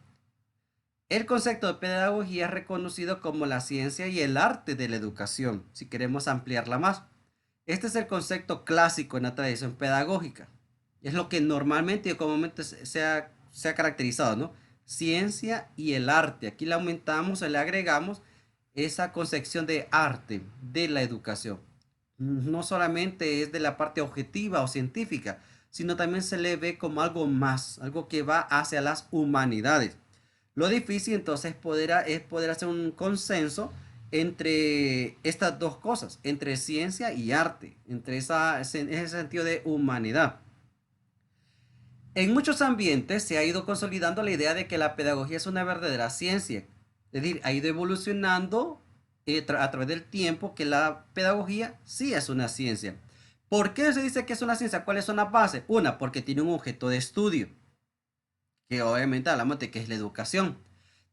El concepto de pedagogía es reconocido como la ciencia y el arte de la educación, si queremos ampliarla más. Este es el concepto clásico en la tradición pedagógica. Es lo que normalmente y comúnmente se ha caracterizado, ¿no? Ciencia y el arte. Aquí le aumentamos, le agregamos esa concepción de arte de la educación. No solamente es de la parte objetiva o científica, sino también se le ve como algo más, algo que va hacia las humanidades. Lo difícil entonces es poder hacer un consenso entre estas dos cosas, entre ciencia y arte, entre ese sentido de humanidad. En muchos ambientes se ha ido consolidando la idea de que la pedagogía es una verdadera ciencia, es decir, ha ido evolucionando a través del tiempo que la pedagogía sí es una ciencia. ¿Por qué se dice que es una ciencia? ¿Cuáles son las bases? Una, porque tiene un objeto de estudio, que obviamente hablamos de que es la educación.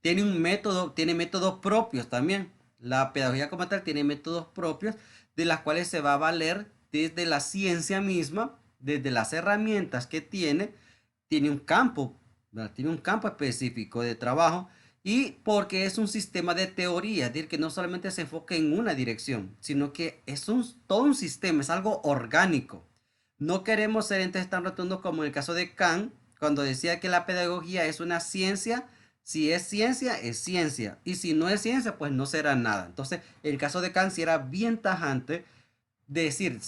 Tiene un método, tiene métodos propios también. La pedagogía como tal tiene métodos propios de las cuales se va a valer desde la ciencia misma, desde las herramientas que tiene un campo, ¿verdad? Tiene un campo específico de trabajo y porque es un sistema de teoría, es decir, que no solamente se enfoca en una dirección, sino que es todo un sistema, es algo orgánico. No queremos ser entes tan rotundos como en el caso de Kant, cuando decía que la pedagogía es una ciencia. Si es ciencia, es ciencia. Y si no es ciencia, pues no será nada. Entonces, el caso de Kant sí era bien tajante decir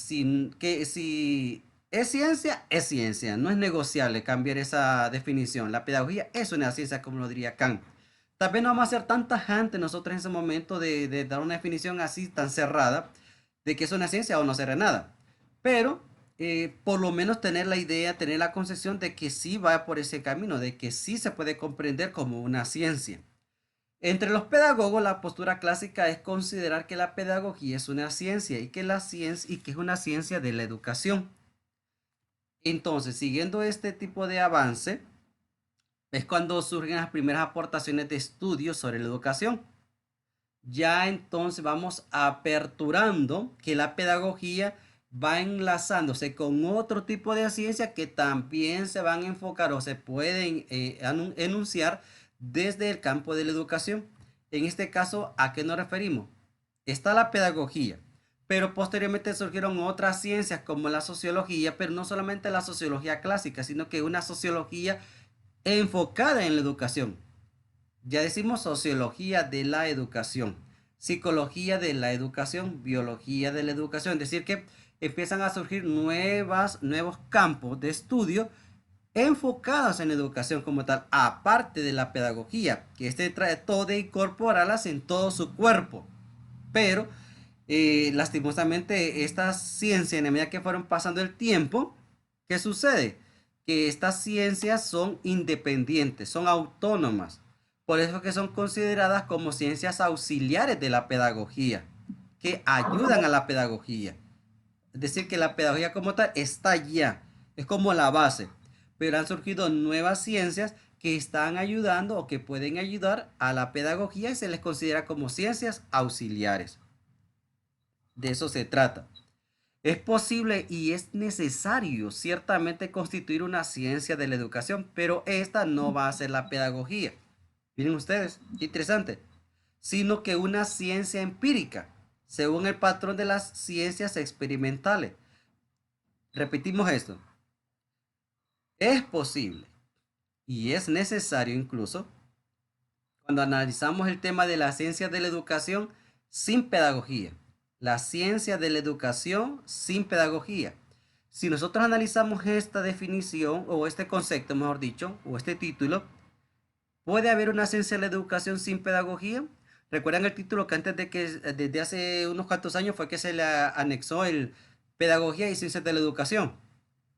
que si es ciencia. No es negociable cambiar esa definición. La pedagogía es una ciencia, como lo diría Kant. Tal vez no vamos a ser tan tajantes nosotros en ese momento de dar una definición así tan cerrada de que es una ciencia o no será nada. Pero por lo menos tener la idea, tener la concepción de que sí va por ese camino, de que sí se puede comprender como una ciencia. Entre los pedagogos, la postura clásica es considerar que la pedagogía es una ciencia y que es una ciencia de la educación. Entonces, siguiendo este tipo de avance, es cuando surgen las primeras aportaciones de estudios sobre la educación. Ya entonces vamos aperturando que la pedagogía va enlazándose con otro tipo de ciencia que también se van a enfocar o se pueden enunciar desde el campo de la educación. En este caso, ¿a qué nos referimos? Está la pedagogía, pero posteriormente surgieron otras ciencias como la sociología, pero no solamente la sociología clásica, sino que una sociología enfocada en la educación. Ya decimos sociología de la educación, psicología de la educación, biología de la educación, es decir que empiezan a surgir nuevos campos de estudio enfocados en la educación como tal, aparte de la pedagogía, que trató de incorporarlas en todo su cuerpo. Pero lastimosamente estas ciencias, en la medida que fueron pasando el tiempo, ¿qué sucede? Que estas ciencias son independientes, son autónomas. Por eso que son consideradas como ciencias auxiliares de la pedagogía, que ayudan a la pedagogía. Es decir, que la pedagogía como tal está ya, es como la base, pero han surgido nuevas ciencias que están ayudando o que pueden ayudar a la pedagogía y se les considera como ciencias auxiliares. De eso se trata. Es posible y es necesario ciertamente constituir una ciencia de la educación, pero esta no va a ser la pedagogía. Miren ustedes, qué interesante. Sino que una ciencia empírica, según el patrón de las ciencias experimentales. Repetimos esto. Es posible y es necesario incluso cuando analizamos el tema de la ciencia de la educación sin pedagogía. La ciencia de la educación sin pedagogía. Si nosotros analizamos esta definición o este concepto, mejor dicho, o este título, ¿puede haber una ciencia de la educación sin pedagogía? ¿Recuerdan el título que desde hace unos cuantos años fue que se le anexó el pedagogía y ciencias de la educación?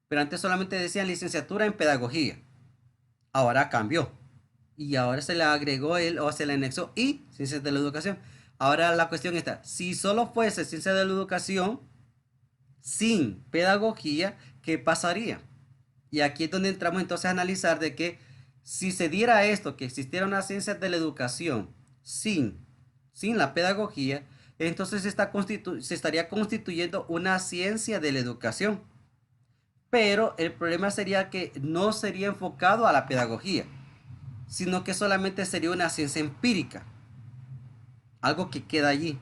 Pero antes solamente decían licenciatura en pedagogía. Ahora cambió. Y ahora se le agregó o se le anexó y ciencias de la educación. Ahora la cuestión está, si solo fuese ciencia de la educación sin pedagogía, ¿qué pasaría? Y aquí es donde entramos entonces a analizar de que Si se diera esto, que existiera una ciencia de la educación sin la pedagogía, entonces se estaría constituyendo una ciencia de la educación. Pero el problema sería que no sería enfocado a la pedagogía, sino que solamente sería una ciencia empírica, algo que queda allí,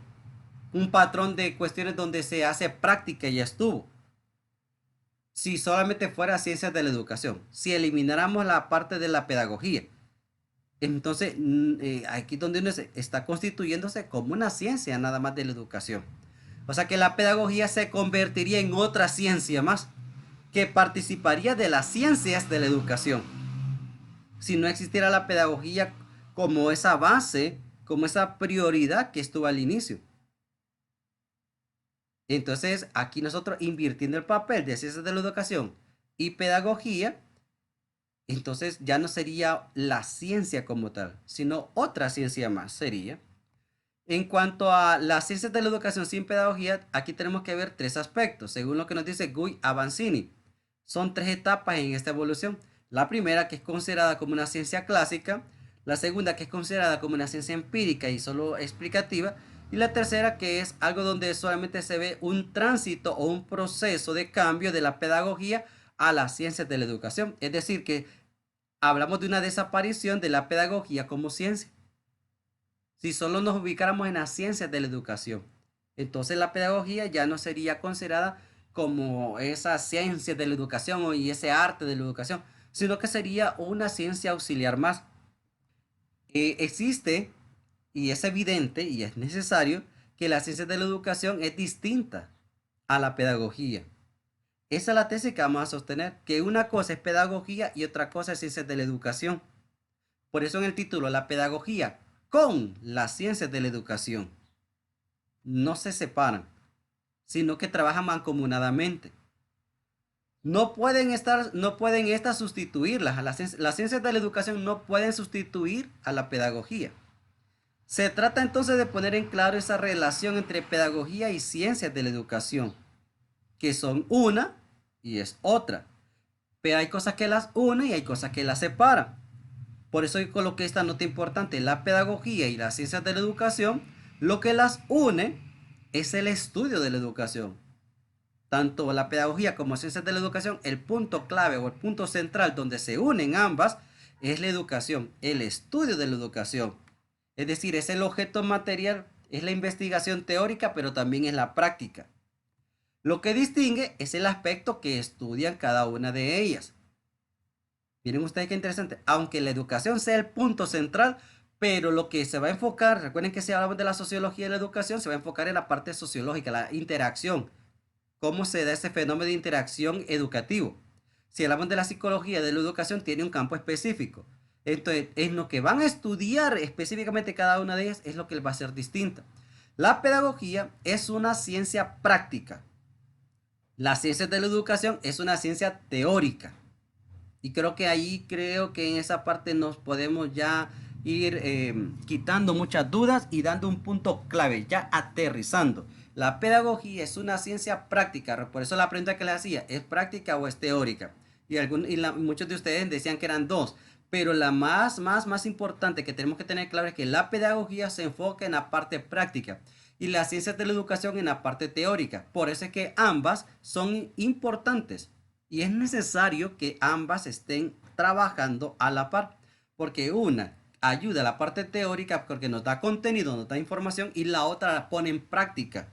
un patrón de cuestiones donde se hace práctica y ya estuvo. Si solamente fuera ciencias de la educación, si elimináramos la parte de la pedagogía, entonces aquí donde uno está constituyéndose como una ciencia nada más de la educación. O sea que la pedagogía se convertiría en otra ciencia más, que participaría de las ciencias de la educación. Si no existiera la pedagogía como esa base, como esa prioridad que estuvo al inicio. Entonces, aquí nosotros invirtiendo el papel de ciencias de la educación y pedagogía, entonces ya no sería la ciencia como tal, sino otra ciencia más sería. En cuanto a las ciencias de la educación sin pedagogía, aquí tenemos que ver 3 aspectos, según lo que nos dice Guy Avanzini. Son 3 etapas en esta evolución. La primera, que es considerada como una ciencia clásica, la segunda, que es considerada como una ciencia empírica y solo explicativa, y la tercera, que es algo donde solamente se ve un tránsito o un proceso de cambio de la pedagogía a las ciencias de la educación. Es decir, que hablamos de una desaparición de la pedagogía como ciencia. Si solo nos ubicáramos en las ciencias de la educación, entonces la pedagogía ya no sería considerada como esa ciencia de la educación y ese arte de la educación, sino que sería una ciencia auxiliar más. Existe, y es evidente y es necesario, que la ciencia de la educación es distinta a la pedagogía. Esa es la tesis que vamos a sostener, que una cosa es pedagogía y otra cosa es ciencias de la educación. Por eso en el título, la pedagogía con las ciencias de la educación no se separan, sino que trabajan mancomunadamente. No pueden estas sustituirlas. Las ciencias de la educación no pueden sustituir a la pedagogía. Se trata entonces de poner en claro esa relación entre pedagogía y ciencias de la educación, que son una y es otra. Pero hay cosas que las unen y hay cosas que las separan. Por eso yo coloqué esta nota importante. La pedagogía y las ciencias de la educación, lo que las une es el estudio de la educación. Tanto la pedagogía como ciencias de la educación, el punto clave o el punto central donde se unen ambas es la educación, el estudio de la educación. Es decir, es el objeto material, es la investigación teórica, pero también es la práctica. Lo que distingue es el aspecto que estudian cada una de ellas. Miren ustedes qué interesante. Aunque la educación sea el punto central, pero lo que se va a enfocar, recuerden que si hablamos de la sociología de la educación, se va a enfocar en la parte sociológica, la interacción. Cómo se da ese fenómeno de interacción educativo. Si hablamos de la psicología de la educación, tiene un campo específico. Entonces, en lo que van a estudiar específicamente cada una de ellas es lo que va a ser distinta. La pedagogía es una ciencia práctica. La ciencia de la educación es una ciencia teórica. Y creo que en esa parte nos podemos ya ir quitando muchas dudas y dando un punto clave, ya aterrizando. La pedagogía es una ciencia práctica, por eso la pregunta que les hacía, ¿es práctica o es teórica? Muchos de ustedes decían que eran dos, pero la más importante que tenemos que tener claro es que la pedagogía se enfoca en la parte práctica y las ciencias de la educación en la parte teórica. Por eso es que ambas son importantes y es necesario que ambas estén trabajando a la par, porque una ayuda a la parte teórica porque nos da contenido, nos da información, y la otra la pone en práctica.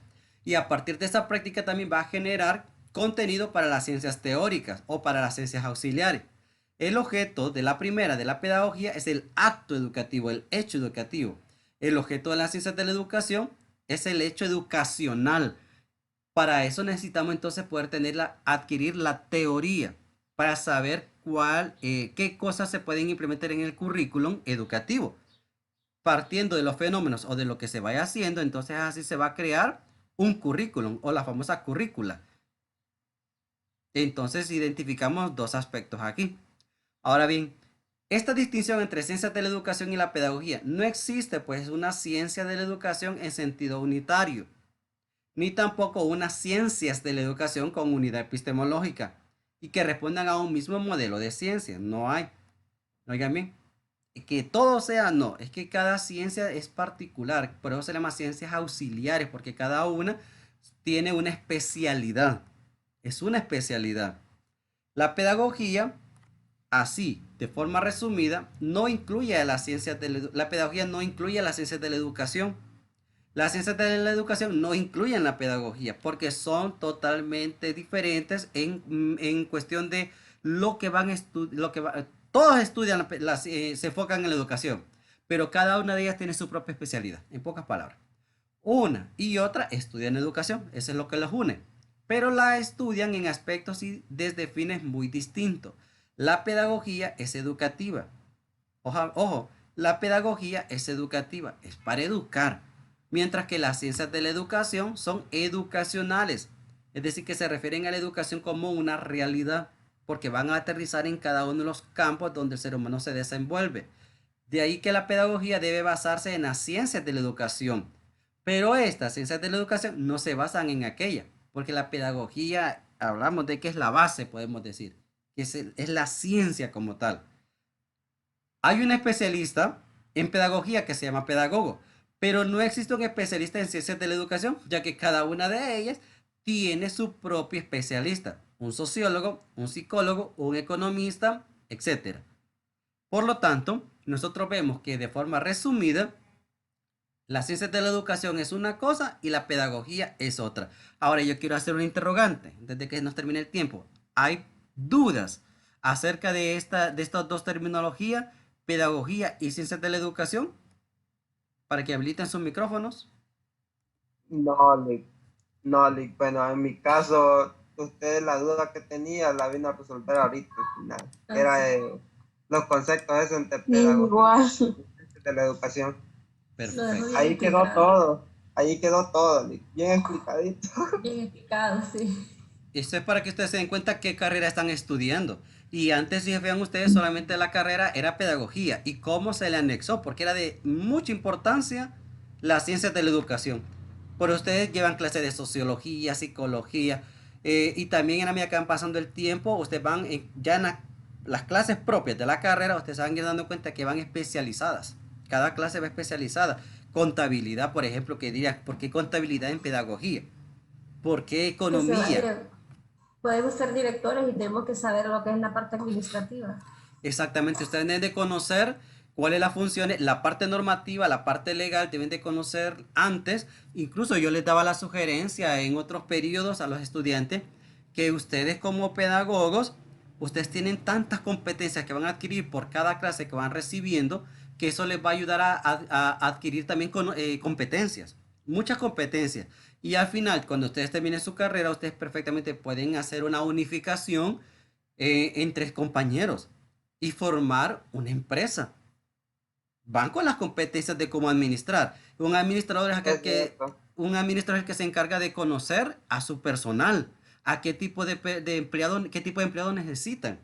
Y a partir de esa práctica también va a generar contenido para las ciencias teóricas o para las ciencias auxiliares. El objeto de la primera, de la pedagogía, es el acto educativo, el hecho educativo. El objeto de las ciencias de la educación es el hecho educacional. Para eso necesitamos entonces poder adquirir la teoría para saber qué cosas se pueden implementar en el currículum educativo. Partiendo de los fenómenos o de lo que se vaya haciendo, entonces así se va a crear un currículum o la famosa currícula. Entonces identificamos dos aspectos aquí. Ahora bien, esta distinción entre ciencias de la educación y la pedagogía no existe, pues una ciencia de la educación en sentido unitario, ni tampoco unas ciencias de la educación con unidad epistemológica y que respondan a un mismo modelo de ciencia. No hay. Oigan bien, que todo sea, no, es que cada ciencia es particular, por eso se llama ciencias auxiliares, porque cada una tiene una especialidad, es una especialidad. La pedagogía, así, de forma resumida, no incluye a las ciencias la pedagogía no incluye a las ciencias de la educación. Las ciencias de la educación no incluyen la pedagogía porque son totalmente diferentes en cuestión de lo que van a estudiar. Todos estudian, se enfocan en la educación, pero cada una de ellas tiene su propia especialidad, en pocas palabras. Una y otra estudian educación, eso es lo que los une, pero la estudian en aspectos y desde fines muy distintos. La pedagogía es educativa. Ojo, la pedagogía es educativa, es para educar, mientras que las ciencias de la educación son educacionales, es decir, que se refieren a la educación como una realidad, porque van a aterrizar en cada uno de los campos donde el ser humano se desenvuelve. De ahí que la pedagogía debe basarse en las ciencias de la educación, pero estas ciencias de la educación no se basan en aquella, porque la pedagogía, hablamos de que es la base, podemos decir, que es la ciencia como tal. Hay un especialista en pedagogía que se llama pedagogo, pero no existe un especialista en ciencias de la educación, ya que cada una de ellas tiene su propio especialista, un sociólogo, un psicólogo, un economista, etc. Por lo tanto, nosotros vemos que de forma resumida, la ciencia de la educación es una cosa y la pedagogía es otra. Ahora yo quiero hacer un interrogante, desde que nos termine el tiempo. ¿Hay dudas acerca de estas dos terminologías, pedagogía y ciencias de la educación? Para que habiliten sus micrófonos. No, Lick. No, Lick. Bueno, en mi caso, usted la duda que tenía la vino a resolver ahorita al final. Era los conceptos esos entre pedagogía y ciencias de la educación. Perfecto. Ahí quedó todo. Ahí quedó todo, Lick. Bien explicadito. Bien explicado, sí. Esto es para que ustedes se den cuenta qué carrera están estudiando. Y antes, si vean ustedes, solamente la carrera era pedagogía. Y cómo se le anexó, porque era de mucha importancia las ciencias de la educación. Pero ustedes llevan clases de sociología, psicología. Y también en la medida que van pasando el tiempo, ustedes van ya en las clases propias de la carrera, ustedes se van a ir dando cuenta que van especializadas. Cada clase va especializada. Contabilidad, por ejemplo, que diría, ¿por qué contabilidad en pedagogía? ¿Por qué economía? Podemos ser directores y tenemos que saber lo que es la parte administrativa. Exactamente, ustedes deben de conocer cuál es la función, la parte normativa, la parte legal, deben de conocer antes. Incluso yo les daba la sugerencia en otros periodos a los estudiantes que ustedes como pedagogos, ustedes tienen tantas competencias que van a adquirir por cada clase que van recibiendo, que eso les va a ayudar a adquirir también competencias, muchas competencias. Y al final, cuando ustedes terminen su carrera, ustedes perfectamente pueden hacer una unificación entre compañeros y formar una empresa. Van con las competencias de cómo administrar. Un administrador es el que se encarga de conocer a su personal, a qué tipo de empleado necesitan,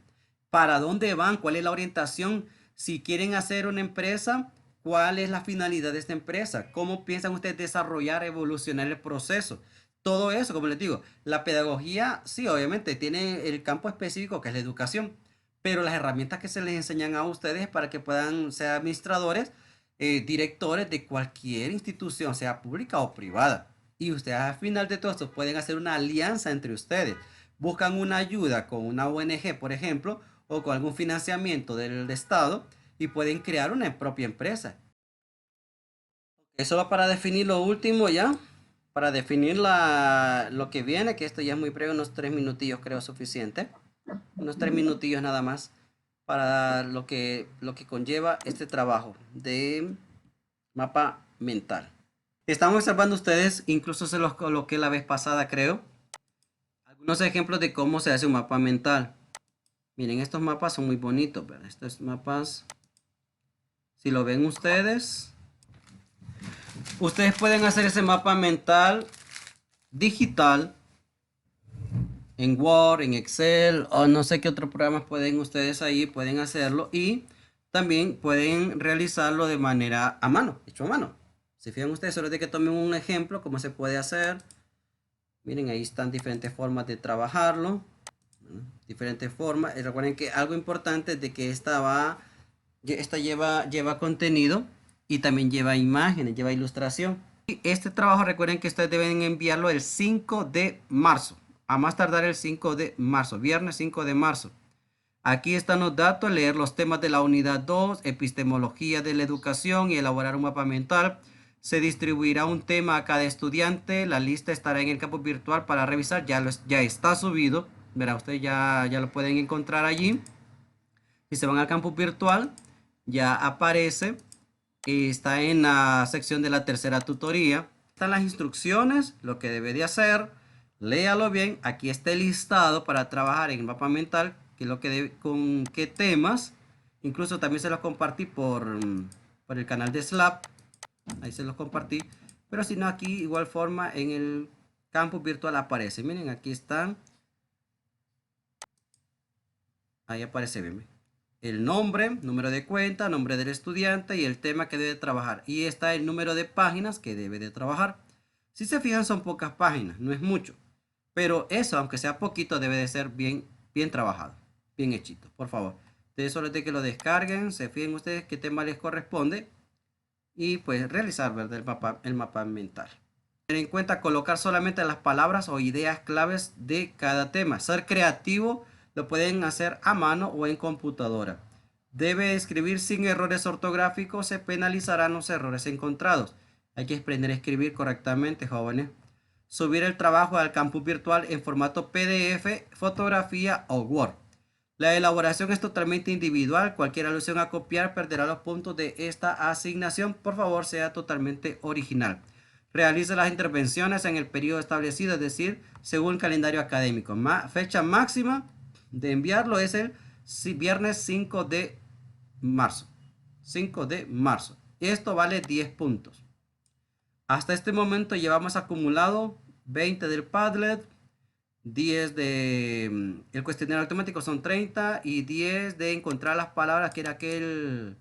para dónde van, cuál es la orientación, si quieren hacer una empresa, cuál es la finalidad de esta empresa, cómo piensan ustedes desarrollar, evolucionar el proceso. Todo eso, como les digo, la pedagogía, sí, obviamente tiene el campo específico que es la educación, pero las herramientas que se les enseñan a ustedes para que puedan ser administradores, directores de cualquier institución, sea pública o privada. Y ustedes al final de todo esto pueden hacer una alianza entre ustedes. Buscan una ayuda con una ONG, por ejemplo, o con algún financiamiento del Estado y pueden crear una propia empresa. Solo para definir lo último ya, para definir lo que viene, que esto ya es muy breve, unos 3 minutillos creo suficiente. Unos 3 minutillos nada más para lo que conlleva este trabajo de mapa mental. Estamos observando ustedes, incluso se los coloqué la vez pasada creo, algunos ejemplos de cómo se hace un mapa mental. Miren, estos mapas son muy bonitos, ¿verdad? Estos mapas, si lo ven ustedes pueden hacer ese mapa mental digital en Word, en Excel o no sé qué otros programas pueden hacerlo y también pueden realizarlo de manera a mano, hecho a mano. Si fijan ustedes, solo de que tomen un ejemplo cómo se puede hacer. Miren, ahí están diferentes formas de trabajarlo. Diferentes formas. Y recuerden que algo importante es de que esta va Esta lleva contenido y también lleva imágenes, lleva ilustración. Y este trabajo recuerden que ustedes deben enviarlo el 5 de marzo. A más tardar el 5 de marzo, viernes 5 de marzo. Aquí están los datos, leer los temas de la unidad 2, epistemología de la educación y elaborar un mapa mental. Se distribuirá un tema a cada estudiante. La lista estará en el campus virtual para revisar. Ya está subido. Verá, ustedes ya lo pueden encontrar allí. Si se van al campus virtual, ya aparece. Está en la sección de la tercera tutoría. Están las instrucciones, lo que debe de hacer. Léalo bien. Aquí está el listado para trabajar en el mapa mental. Que lo que con qué temas. Incluso también se los compartí por el canal de Slack. Ahí se los compartí. Pero si no, aquí igual forma en el campus virtual aparece. Miren, aquí están. Ahí aparece bien. El nombre, número de cuenta, nombre del estudiante y el tema que debe trabajar. Y está el número de páginas que debe de trabajar. Si se fijan, son pocas páginas, no es mucho. Pero eso, aunque sea poquito, debe de ser bien trabajado, bien hechito, por favor. Ustedes solo de que lo descarguen, se fijen ustedes qué tema les corresponde y pues realizar, ¿verdad? El mapa mental. Tener en cuenta colocar solamente las palabras o ideas claves de cada tema. Ser creativo. Lo pueden hacer a mano o en computadora. Debe escribir sin errores ortográficos. Se penalizarán los errores encontrados. Hay que aprender a escribir correctamente, jóvenes. Subir el trabajo al campus virtual en formato PDF, fotografía o Word. La elaboración es totalmente individual. Cualquier alusión a copiar perderá los puntos de esta asignación. Por favor, sea totalmente original. Realice las intervenciones en el periodo establecido, es decir, según el calendario académico. Fecha máxima de enviarlo es el viernes 5 de marzo. 5 de marzo. Esto vale 10 puntos. Hasta este momento llevamos acumulado 20 del Padlet, 10 de el cuestionario automático son 30 y 10 de encontrar las palabras que era aquel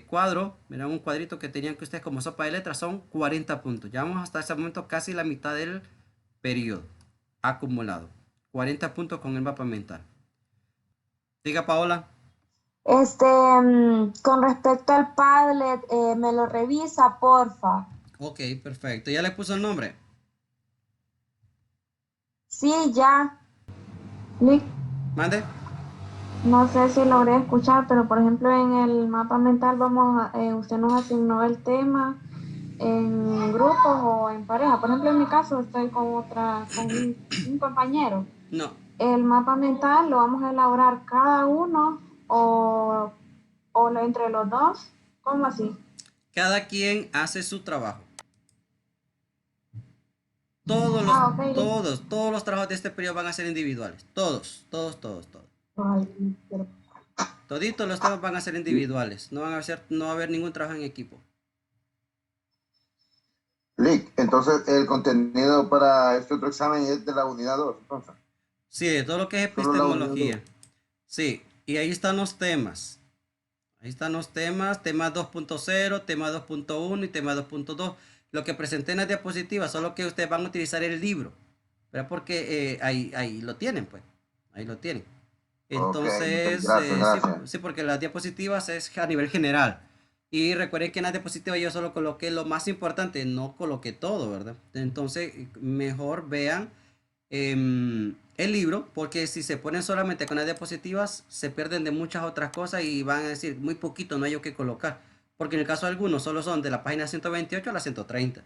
cuadro. Era un cuadrito que tenían que ustedes como sopa de letras, son 40 puntos. Llevamos hasta ese momento casi la mitad del periodo acumulado. 40 puntos con el mapa mental. Diga, Paola. Con respecto al Padlet, me lo revisa, porfa. Ok, perfecto. ¿Ya le puso el nombre? Sí, ya. ¿Mande? No sé si logré escuchar, pero por ejemplo en el mapa mental usted nos asignó el tema en grupos o en pareja. Por ejemplo, en mi caso estoy con un compañero. No. El mapa mental lo vamos a elaborar cada uno o entre los dos. ¿Cómo así? Cada quien hace su trabajo. Todos los trabajos de este periodo van a ser individuales. Todos. Toditos los temas van a ser individuales. No va a haber ningún trabajo en equipo. Lick, entonces el contenido para este otro examen es de la unidad 2, entonces. Sí, de todo lo que es epistemología. Sí, y ahí están los temas. Tema 2.0, tema 2.1 y tema 2.2. Lo que presenté en la diapositiva, solo que ustedes van a utilizar el libro. ¿Verdad? Porque ahí lo tienen, pues. Ahí lo tienen. Entonces, okay, gracias. Sí, porque las diapositivas es a nivel general. Y recuerden que en la diapositiva yo solo coloqué lo más importante, no coloqué todo, ¿verdad? Entonces, mejor vean el libro, porque si se ponen solamente con las diapositivas, se pierden de muchas otras cosas y van a decir, muy poquito, no hay yo que colocar. Porque en el caso de algunos, solo son de la página 128 a la 130.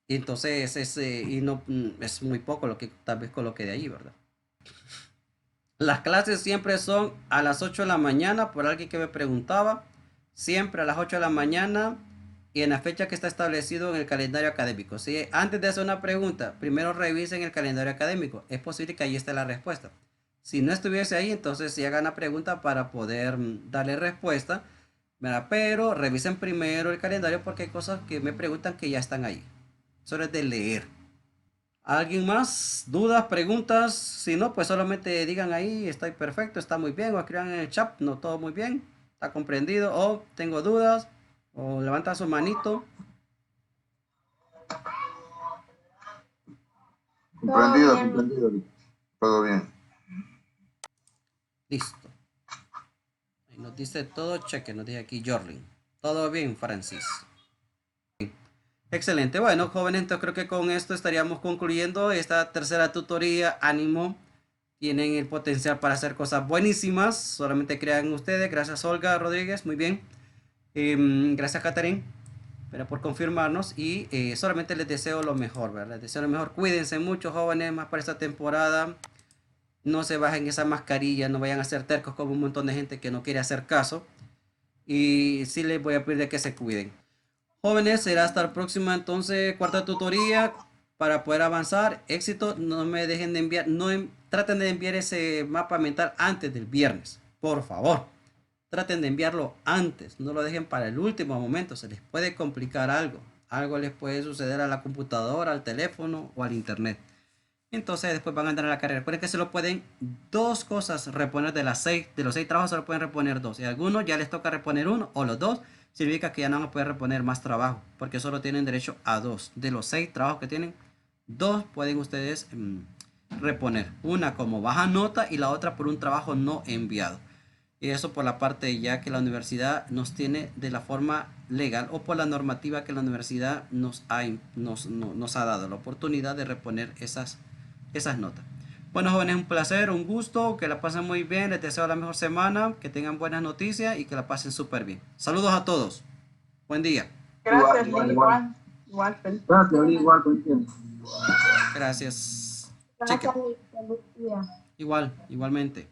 Y entonces, es muy poco lo que tal vez coloque de ahí, ¿verdad? Las clases siempre son a las 8 de la mañana, por alguien que me preguntaba. Siempre a las 8 de la mañana y en la fecha que está establecido en el calendario académico. Si antes de hacer una pregunta, primero revisen el calendario académico. Es posible que ahí esté la respuesta. Si no estuviese ahí, entonces sí hagan la pregunta para poder darle respuesta. ¿Verdad? Pero revisen primero el calendario porque hay cosas que me preguntan que ya están ahí. Solo es de leer. ¿Alguien más? ¿Dudas? ¿Preguntas? Si no, pues solamente digan ahí, estoy perfecto, está muy bien, o escriban en el chat, no, todo muy bien, está comprendido, o tengo dudas, o levantan su manito. Comprendido. Todo bien. Listo. Nos dice todo cheque, nos dice aquí Jorlin. Todo bien, Francis. Excelente. Bueno, jóvenes, entonces creo que con esto estaríamos concluyendo esta tercera tutoría. Ánimo. Tienen el potencial para hacer cosas buenísimas. Solamente crean ustedes. Gracias, Olga Rodríguez. Muy bien. Gracias, Catherine, pero por confirmarnos. Y solamente les deseo lo mejor, ¿verdad? Les deseo lo mejor. Cuídense mucho, jóvenes, más para esta temporada. No se bajen esa mascarilla. No vayan a ser tercos como un montón de gente que no quiere hacer caso. Y sí les voy a pedir que se cuiden. Jóvenes, será hasta la próxima entonces cuarta tutoría para poder avanzar. Éxito, no me dejen de enviar, traten de enviar ese mapa mental antes del viernes, por favor. Traten de enviarlo antes, no lo dejen para el último momento, se les puede complicar algo. Algo les puede suceder a la computadora, al teléfono o al internet. Entonces después van a entrar a la carrera. Recuerden que se lo pueden dos cosas reponer de los 6 trabajos, se lo pueden reponer 2. Y a algunos ya les toca reponer 1 o los 2. Significa que ya no van a poder reponer más trabajo, porque solo tienen derecho a 2. De los 6 trabajos que tienen, 2 pueden ustedes reponer. Una como baja nota y la otra por un trabajo no enviado. Y eso por la parte ya que la universidad nos tiene de la forma legal o por la normativa que la universidad nos ha dado la oportunidad de reponer esas notas. Bueno, jóvenes, un placer, un gusto, que la pasen muy bien, les deseo la mejor semana, que tengan buenas noticias y que la pasen súper bien. Saludos a todos. Buen día. Gracias, igual. Gracias. Gracias, feliz día. Igualmente.